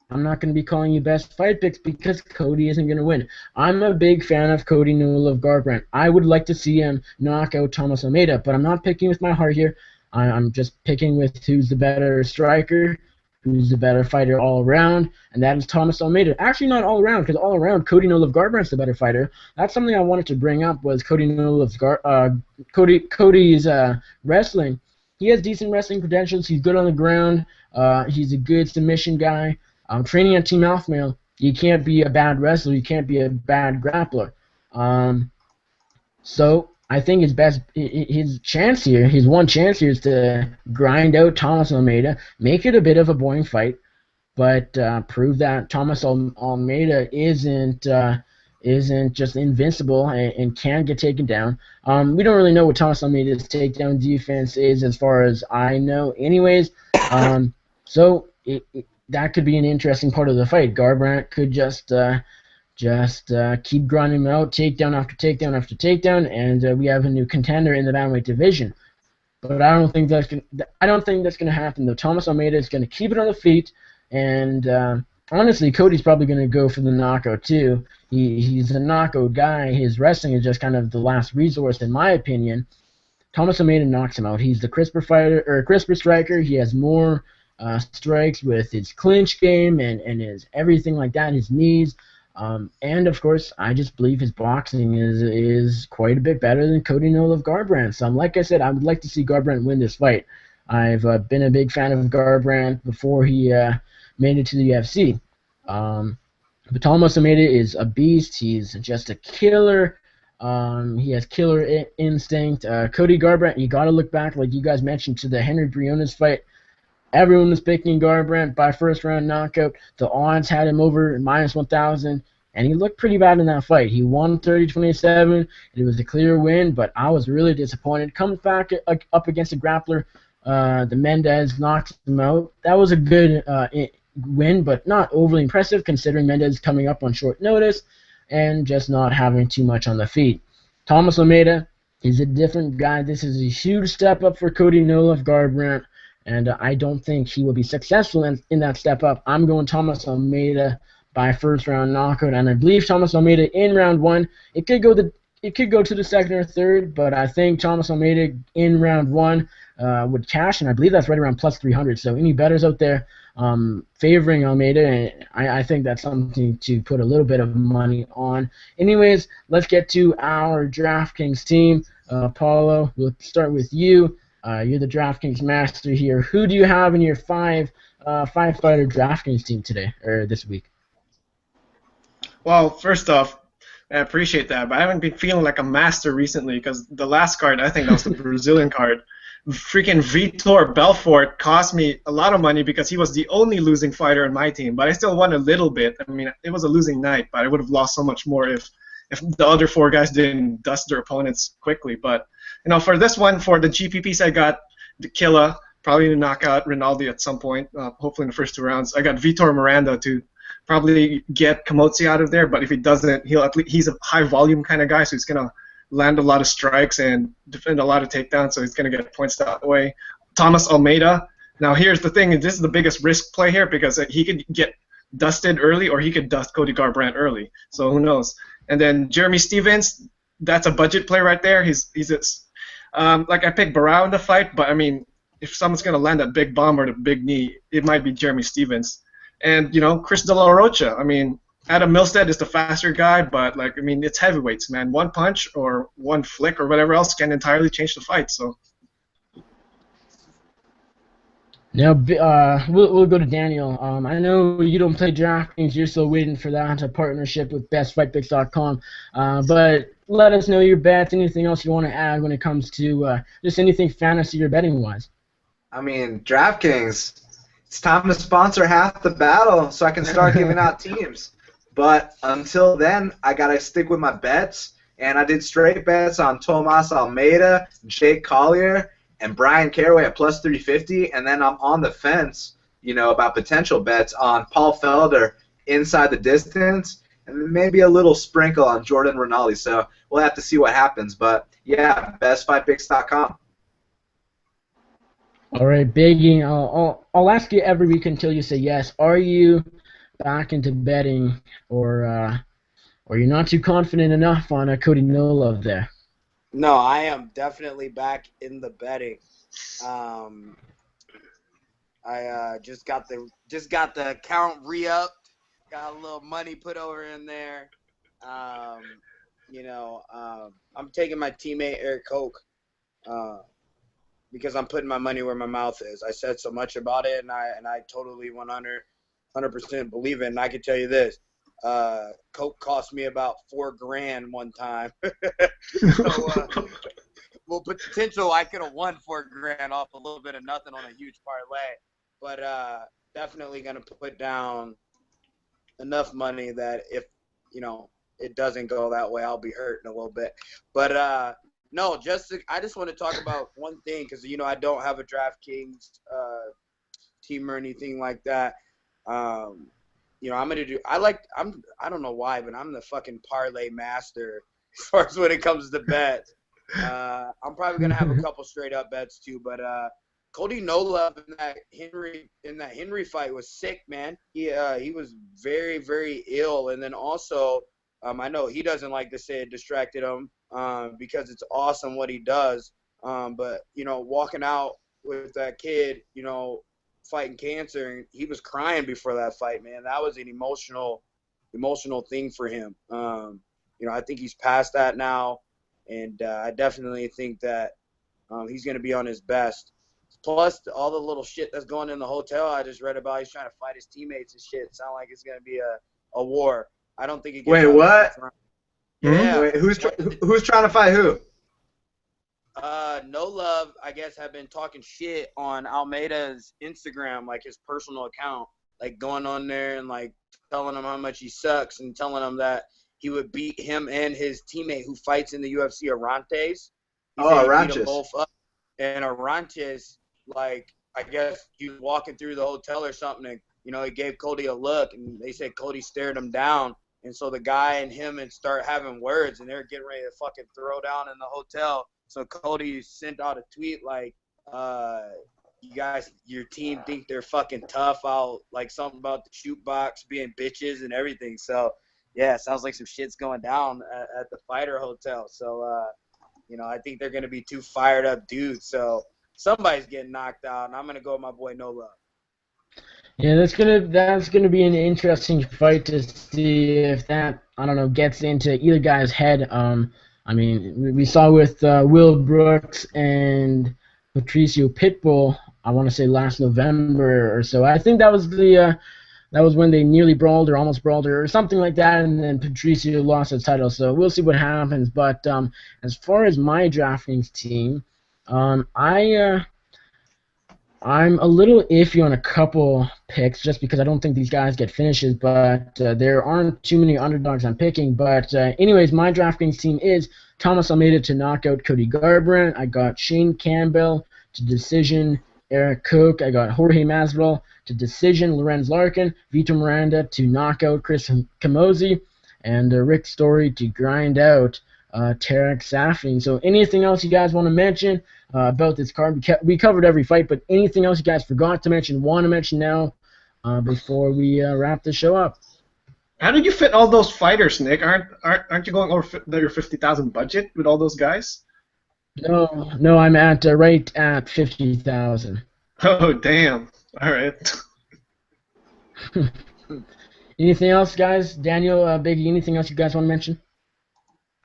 Speaker 5: I'm not going to be calling you Best Fight Picks because Cody isn't going to win. I'm a big fan of Cody No Love Garbrandt. I would like to see him knock out Thomas Almeida, but I'm not picking with my heart here. I'm just picking with who's the better striker, who's the better fighter all around, and that is Thomas Almeida. Actually, not all around, because all around, Cody No Love Garbrandt's the better fighter. That's something I wanted to bring up was Cody No Love's Cody's wrestling. He has decent wrestling credentials. He's good on the ground. He's a good submission guy. Training at Team Alpha Male, you can't be a bad wrestler. You can't be a bad grappler. So I think his chance here, his one chance here is to grind out Thomas Almeida, make it a bit of a boring fight, but prove that Thomas Almeida isn't just invincible and can get taken down. We don't really know what Thomas Almeida's takedown defense is, as far as I know, anyways. So that could be an interesting part of the fight. Garbrandt could just keep grinding him out, takedown after takedown after takedown, and we have a new contender in the bantamweight division. But I don't think that's gonna happen though. Thomas Almeida is gonna keep it on the feet, and honestly, Cody's probably gonna go for the knockout too. He's a knockout guy. His wrestling is just kind of the last resource, in my opinion. Thomas Almeida knocks him out. He's the crisper striker. He has more strikes with his clinch game and his everything like that, his knees. And of course, I just believe his boxing is quite a bit better than Cody No Love Garbrandt. So, like I said, I would like to see Garbrandt win this fight. I've been a big fan of Garbrandt before he made it to the UFC. But Thomas Almeida is a beast. He's just a killer. He has killer instinct. Cody Garbrandt, you got to look back, like you guys mentioned, to the Henry Briones fight. Everyone was picking Garbrandt by first-round knockout. The odds had him over -1,000, and he looked pretty bad in that fight. He won 30-27. It was a clear win, but I was really disappointed. Comes back up against a grappler. The Mendez knocks him out. That was a good win, but not overly impressive considering Mendez coming up on short notice and just not having too much on the feet. Thomas Almeida is a different guy. This is a huge step up for Cody No Love Garbrandt, and I don't think he will be successful in that step up. I'm going Thomas Almeida by first round knockout, and I believe Thomas Almeida in round 1. It could go to the second or third, but I think Thomas Almeida in round 1 would cash, and I believe that's right around plus 300. So any bettors out there favoring Almeida, I think that's something to put a little bit of money on. Anyways, let's get to our DraftKings team. Paolo, we'll start with you. You're the DraftKings master here. Who do you have in your five-fighter DraftKings team today or this week?
Speaker 3: Well, first off, I appreciate that, but I haven't been feeling like a master recently because the last card, I think that was the Brazilian card. Freaking Vitor Belfort cost me a lot of money because he was the only losing fighter in my team, but I still won a little bit. I mean, it was a losing night, but I would have lost so much more if the other four guys didn't dust their opponents quickly. But for this one, for the GPPs, I got the Killa, probably to knock out Rinaldi at some point, hopefully in the first 2 rounds. I got Vitor Miranda to probably get Kamotsi out of there, but if he doesn't, he's a high volume kind of guy, so he's gonna land a lot of strikes and defend a lot of takedowns, so he's gonna get points that way. Thomas Almeida. Now here's the thing, this is the biggest risk play here because he could get dusted early or he could dust Cody Garbrandt early, so who knows. And then Jeremy Stevens, that's a budget play right there. He's like I picked Barao in the fight, but I mean if someone's gonna land that big bomb or the big knee, it might be Jeremy Stevens. And Chris De La Rocha. I mean, Adam Milstead is the faster guy, but it's heavyweights, man. One punch or one flick or whatever else can entirely change the fight. So.
Speaker 5: Now we'll go to Daniel. I know you don't play DraftKings. You're still waiting for that partnership with BestFightPicks.com. But let us know your bets. Anything else you want to add when it comes to just anything fantasy or betting wise?
Speaker 2: I mean, DraftKings. It's time to sponsor half the battle so I can start giving out teams. But until then, I got to stick with my bets. And I did straight bets on Tomas Almeida, Jake Collier, and Brian Caraway at plus 350. And then I'm on the fence, about potential bets on Paul Felder inside the distance. And maybe a little sprinkle on Jordan Rinaldi. So we'll have to see what happens. But, yeah, bestfightpicks.com.
Speaker 5: All right, Biggie. I'll ask you every week until you say yes. Are you back into betting, or you're not too confident enough on Cody No Love there?
Speaker 4: No, I am definitely back in the betting. I just got the account re-upped, got a little money put over in there. I'm taking my teammate Eric Koch. Because I'm putting my money where my mouth is. I said so much about it, and I totally 100% believe it. And I can tell you this, Coke cost me about $4,000 one time. So, well, potential I could have won $4,000 off a little bit of nothing on a huge parlay, but definitely gonna put down enough money that if it doesn't go that way, I'll be hurting a little bit. But no, I just want to talk about one thing because I don't have a DraftKings team or anything like that. I'm gonna do. I don't know why, but I'm the fucking parlay master as far as when it comes to bets. I'm probably gonna have a couple straight up bets too, but Cody No Love in that Henry fight was sick, man. He was very, very ill, and then also I know he doesn't like to say it distracted him. Because it's awesome what he does. But, walking out with that kid, fighting cancer, and he was crying before that fight, man. That was an emotional thing for him. I think he's past that now, and I definitely think that he's going to be on his best. Plus, all the little shit that's going in the hotel I just read about, he's trying to fight his teammates and shit. It sounds like it's going to be a war. I don't think it gets
Speaker 2: Wait, what?
Speaker 4: Yeah.
Speaker 2: Wait, who's trying to fight who?
Speaker 4: No Love, I guess, have been talking shit on Almeida's Instagram, like his personal account, like going on there and like telling him how much he sucks and telling him that he would beat him and his teammate who fights in the UFC, Arantes.
Speaker 2: Arantes.
Speaker 4: Both up. And Arantes, like, I guess he was walking through the hotel or something, and he gave Cody a look, and they said Cody stared him down. And so the guy and him and start having words, and they're getting ready to fucking throw down in the hotel. So Cody sent out a tweet like, you guys, your team think they're fucking tough. Like something about the shoot box being bitches and everything. So, yeah, sounds like some shit's going down at the fighter hotel. So, I think they're going to be two fired up dudes. So somebody's getting knocked out, and I'm going to go with my boy No Love.
Speaker 5: Yeah, that's gonna be an interesting fight to see if that gets into either guy's head. I mean, we saw with Will Brooks and Patricio Pitbull. I want to say last November or so. I think that was That was when they nearly brawled or almost brawled or something like that, and then Patricio lost his title. So we'll see what happens. But as far as my DraftKings team, I'm a little iffy on a couple picks just because I don't think these guys get finishes, but there aren't too many underdogs I'm picking. But anyways, my DraftKings team is Thomas Almeida to knock out Cody Garbrandt. I got Shane Campbell to decision Eric Cook. I got Jorge Masvidal to decision Lorenz Larkin. Vitor Miranda to knock out Chris Camozzi. And Rick Story to grind out Tarek Safin. So anything else you guys want to mention about this card? We covered every fight, but anything else you guys forgot to mention, want to mention now before we wrap the show up?
Speaker 3: How did you fit all those fighters, Nick? Aren't you going over your 50,000 budget with all those guys?
Speaker 5: No, I'm at right at 50,000.
Speaker 3: Oh, damn. All right.
Speaker 5: Anything else, guys? Daniel, Biggie, anything else you guys want to mention?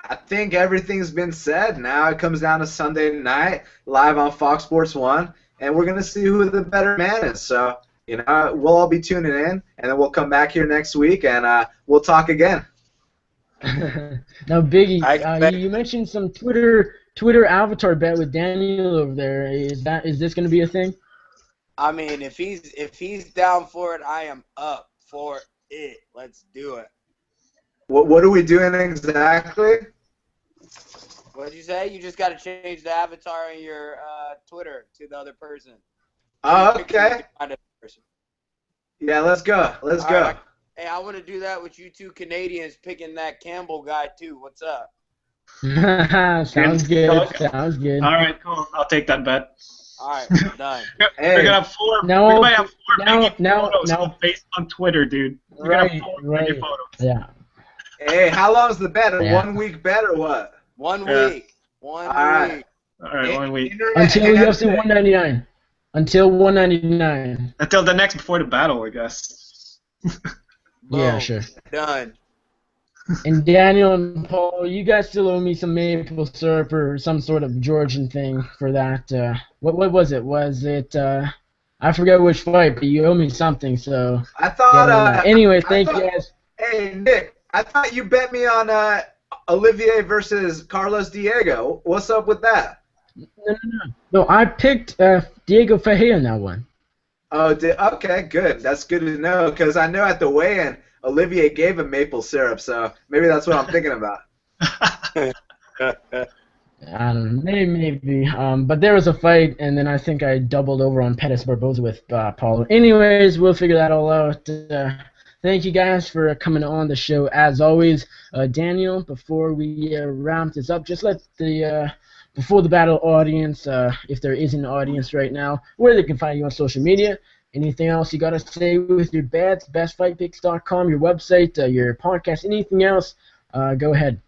Speaker 2: I think everything's been said. Now it comes down to Sunday night, live on Fox Sports 1, and we're going to see who the better man is. So, we'll all be tuning in, and then we'll come back here next week, and we'll talk again.
Speaker 5: Now, Biggie, you mentioned some Twitter avatar bet with Daniel over there. Is this going to be a thing?
Speaker 4: I mean, if he's down for it, I am up for it. Let's do it.
Speaker 2: What are we doing exactly?
Speaker 4: What did you say? You just got to change the avatar in your Twitter to the other person.
Speaker 2: Oh, okay. Yeah, let's go. Let's go.
Speaker 4: Right. Hey, I want to do that with you two Canadians picking that Campbell guy too. What's up?
Speaker 5: Sounds good. Sounds good.
Speaker 3: All right, cool. I'll take that bet.
Speaker 4: All right, done.
Speaker 2: Hey.
Speaker 3: We're gonna have four.
Speaker 5: Now,
Speaker 3: we might have four
Speaker 5: now,
Speaker 3: photos based on Twitter, dude. We're gonna have four photos.
Speaker 5: Yeah.
Speaker 2: Hey, how long's the bet?
Speaker 5: Yeah.
Speaker 2: 1 week bet or what?
Speaker 4: 1
Speaker 3: Yeah.
Speaker 4: week. One
Speaker 2: All right.
Speaker 4: week.
Speaker 3: All right, 1 week.
Speaker 5: Until UFC 199. Until 199.
Speaker 3: Until the next before the battle, I guess.
Speaker 5: Yeah,
Speaker 4: Boom.
Speaker 5: sure.
Speaker 4: Done.
Speaker 5: And Daniel and Paul, you guys still owe me some maple syrup or some sort of Georgian thing for that. What was it? Was it? I forget which fight, but you owe me something. So.
Speaker 2: I thought.
Speaker 5: Anyway, thank you guys.
Speaker 2: Hey, Nick, I thought you bet me on Olivier versus Carlos Diego. What's up with that?
Speaker 5: No, I picked Diego Ferreira in that one.
Speaker 2: Oh, okay, good. That's good to know because I know at the weigh-in, Olivier gave him maple syrup, so maybe that's what I'm thinking about.
Speaker 5: I don't know, maybe. But there was a fight, and then I think I doubled over on Pettis Barboza with Paolo. Anyways, we'll figure that all out. Thank you guys for coming on the show as always. Daniel, before we wrap this up, just let the before the battle audience, if there is an audience right now, where they can find you on social media. Anything else you got to say with your bets, bestfightpicks.com, your website, your podcast, anything else, go ahead.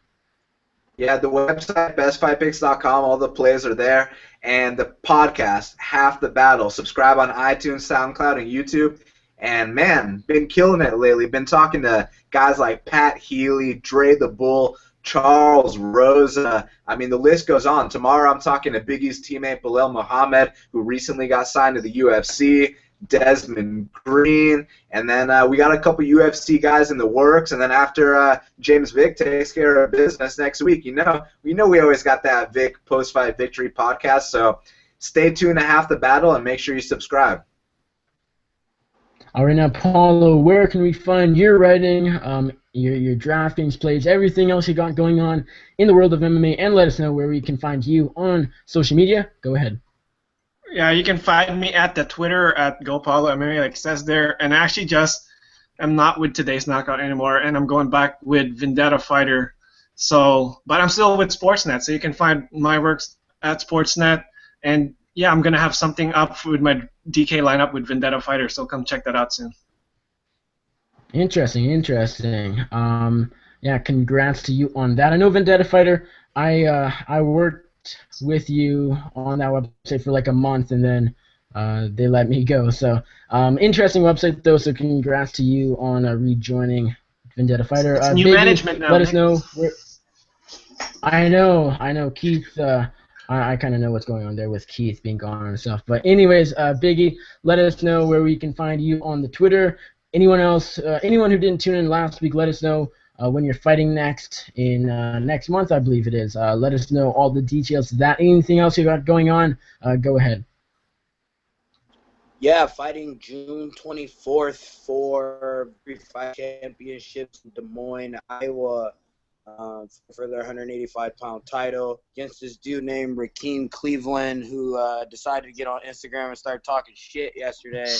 Speaker 2: Yeah, the website, bestfightpicks.com, all the plays are there. And the podcast, Half the Battle. Subscribe on iTunes, SoundCloud, and YouTube. And, man, been killing it lately. Been talking to guys like Pat Healy, Dre the Bull, Charles Rosa. I mean, the list goes on. Tomorrow I'm talking to Big E's teammate Bilal Muhammad, who recently got signed to the UFC, Desmond Green, and then we got a couple UFC guys in the works. And then after James Vick takes care of business next week, we always got that Vick post-fight victory podcast. So stay tuned to Half the Battle and make sure you subscribe.
Speaker 5: All right, now, Paolo, where can we find your writing, your DraftKings plays, everything else you got going on in the world of MMA, and let us know where we can find you on social media? Go ahead.
Speaker 3: Yeah, you can find me at the Twitter at GoPaoloMMA, like it says there. And actually I'm not with Today's Knockout anymore, and I'm going back with Vendetta Fighter. So, but I'm still with Sportsnet, so you can find my works at Sportsnet. And yeah, I'm going to have something up with my DK lineup with Vendetta Fighter, so come check that out soon.
Speaker 5: Interesting. Yeah, congrats to you on that. I know Vendetta Fighter, I worked with you on that website for like a month, and then they let me go. So, interesting website, though, so congrats to you on rejoining Vendetta Fighter.
Speaker 3: It's new management now.
Speaker 5: Let us know. I know, Keith. I kind of know what's going on there with Keith being gone and stuff. But anyways, Biggie, let us know where we can find you on the Twitter. anyone else, anyone who didn't tune in last week, let us know when you're fighting next in next month, I believe it is. Let us know all the details of that. Anything else you got going on? Go ahead.
Speaker 4: Yeah, fighting June 24th for Fight Championships in Des Moines, Iowa, for their 185-pound title against this dude named Rakeem Cleveland, who decided to get on Instagram and start talking shit yesterday.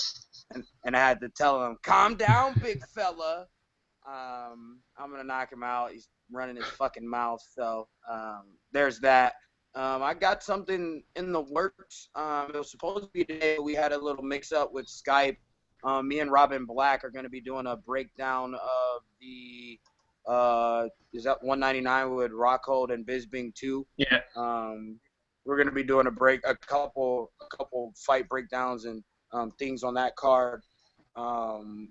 Speaker 4: And I had to tell him, calm down, big fella. I'm going to knock him out. He's running his fucking mouth. So there's that. I got something in the works. It was supposed to be today, but we had a little mix-up with Skype. Me and Robin Black are going to be doing a breakdown of the is that 199 with Rockhold and Bisping 2?
Speaker 3: Yeah.
Speaker 4: We're going to be doing a couple fight breakdowns and things on that card. The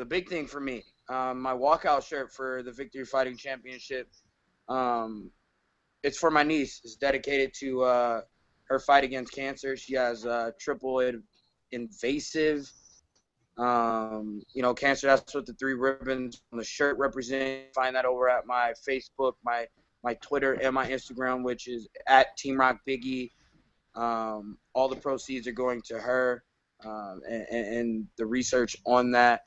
Speaker 4: big thing for me, my walkout shirt for the Victory Fighting Championship. It's for my niece. It's dedicated to her fight against cancer. She has triple invasive, cancer. That's what the 3 ribbons on the shirt represent. Find that over at my Facebook, my Twitter, and my Instagram, which is at Team Rock Biggie. All the proceeds are going to her, and the research on that.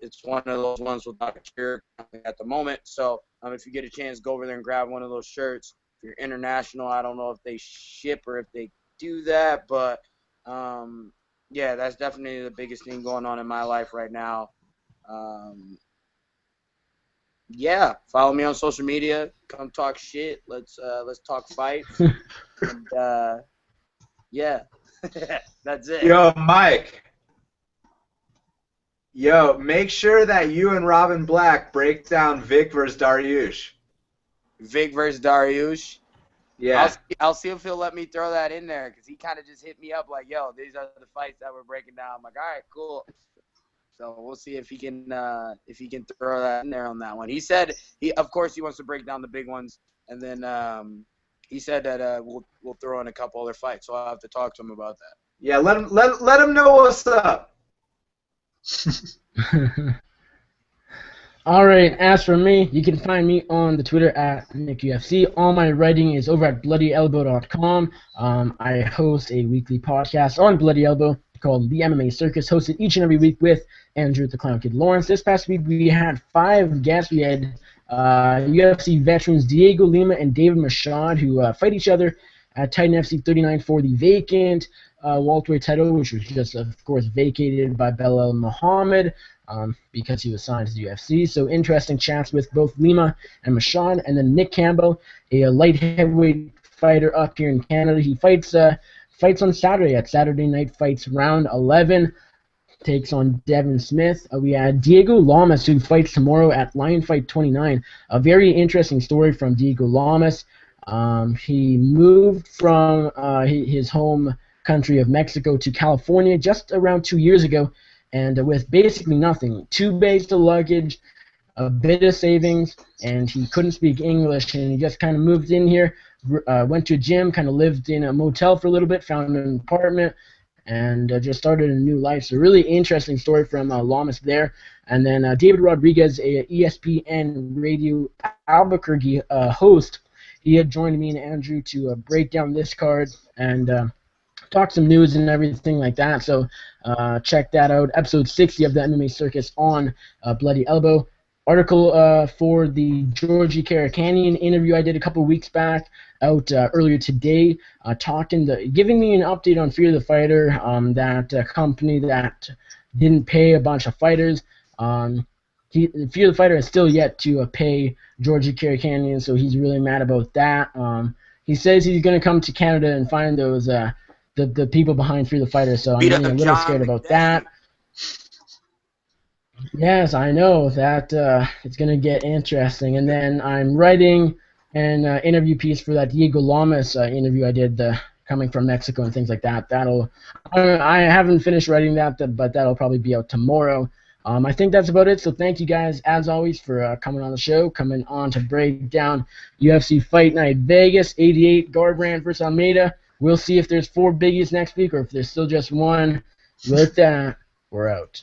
Speaker 4: It's one of those ones without a cure at the moment. So if you get a chance, go over there and grab one of those shirts. If you're international, I don't know if they ship or if they do that, but yeah, that's definitely the biggest thing going on in my life right now. Yeah, follow me on social media. Come talk shit. Let's talk fights. And yeah, that's it.
Speaker 2: Yo, Mike. Yo, make sure that you and Robin Black break down Vic versus Dariush.
Speaker 4: Vic versus Dariush?
Speaker 2: Yeah.
Speaker 4: I'll see if he'll let me throw that in there, because he kind of just hit me up like, yo, these are the fights that we're breaking down. I'm like, all right, cool. So we'll see if he can throw that in there on that one. He said of course he wants to break down the big ones, and then he said that we'll throw in a couple other fights. So I'll have to talk to him about that.
Speaker 2: Yeah, let him know what's up.
Speaker 5: All right, as for me, you can find me on the Twitter at NickUFC. All my writing is over at bloodyelbow.com. I host a weekly podcast on Bloody Elbow called The MMA Circus, hosted each and every week with Andrew the Clown Kid Lawrence. This past week we had 5 guests. We had UFC veterans Diego Lima and David Machad, who fight each other at Titan FC 39 for the vacant welterweight title, which was just, of course, vacated by Belal Muhammad because he was signed to the UFC. So interesting chats with both Lima and Machad. And then Nick Campbell, a light heavyweight fighter up here in Canada. He fights on Saturday at Saturday Night Fights Round 11. Takes on Devin Smith. We had Diego Lamas, who fights tomorrow at Lion Fight 29. A very interesting story from Diego Lamas. He moved from his home country of Mexico to California just around 2 years ago, and with basically nothing. 2 bags of luggage, a bit of savings, and he couldn't speak English, and he just kind of moved in here, went to a gym, kind of lived in a motel for a little bit, found an apartment, and just started a new life. So really interesting story from Lamas there. And then David Rodriguez, a ESPN Radio Albuquerque host, he had joined me and Andrew to break down this card and talk some news and everything like that. So check that out. Episode 60 of the MMA Circus on Bloody Elbow. Article for the Georgie Karakanian interview I did a couple weeks back out earlier today, giving me an update on Fear the Fighter, that company that didn't pay a bunch of fighters. Fear the Fighter has still yet to pay Georgie Karakanian, so he's really mad about that. He says he's going to come to Canada and find those the people behind Fear the Fighter, so I'm getting a little scared about that. Yes, I know that it's going to get interesting. And then I'm writing an interview piece for that Diego Lamas interview I did coming from Mexico and things like that. I haven't finished writing that, but that'll probably be out tomorrow. I think that's about it. So thank you guys, as always, for coming on the show, coming on to break down UFC Fight Night Vegas, 88, Garbrandt versus Almeida. We'll see if there's 4 biggies next week or if there's still just one. With that, We're out.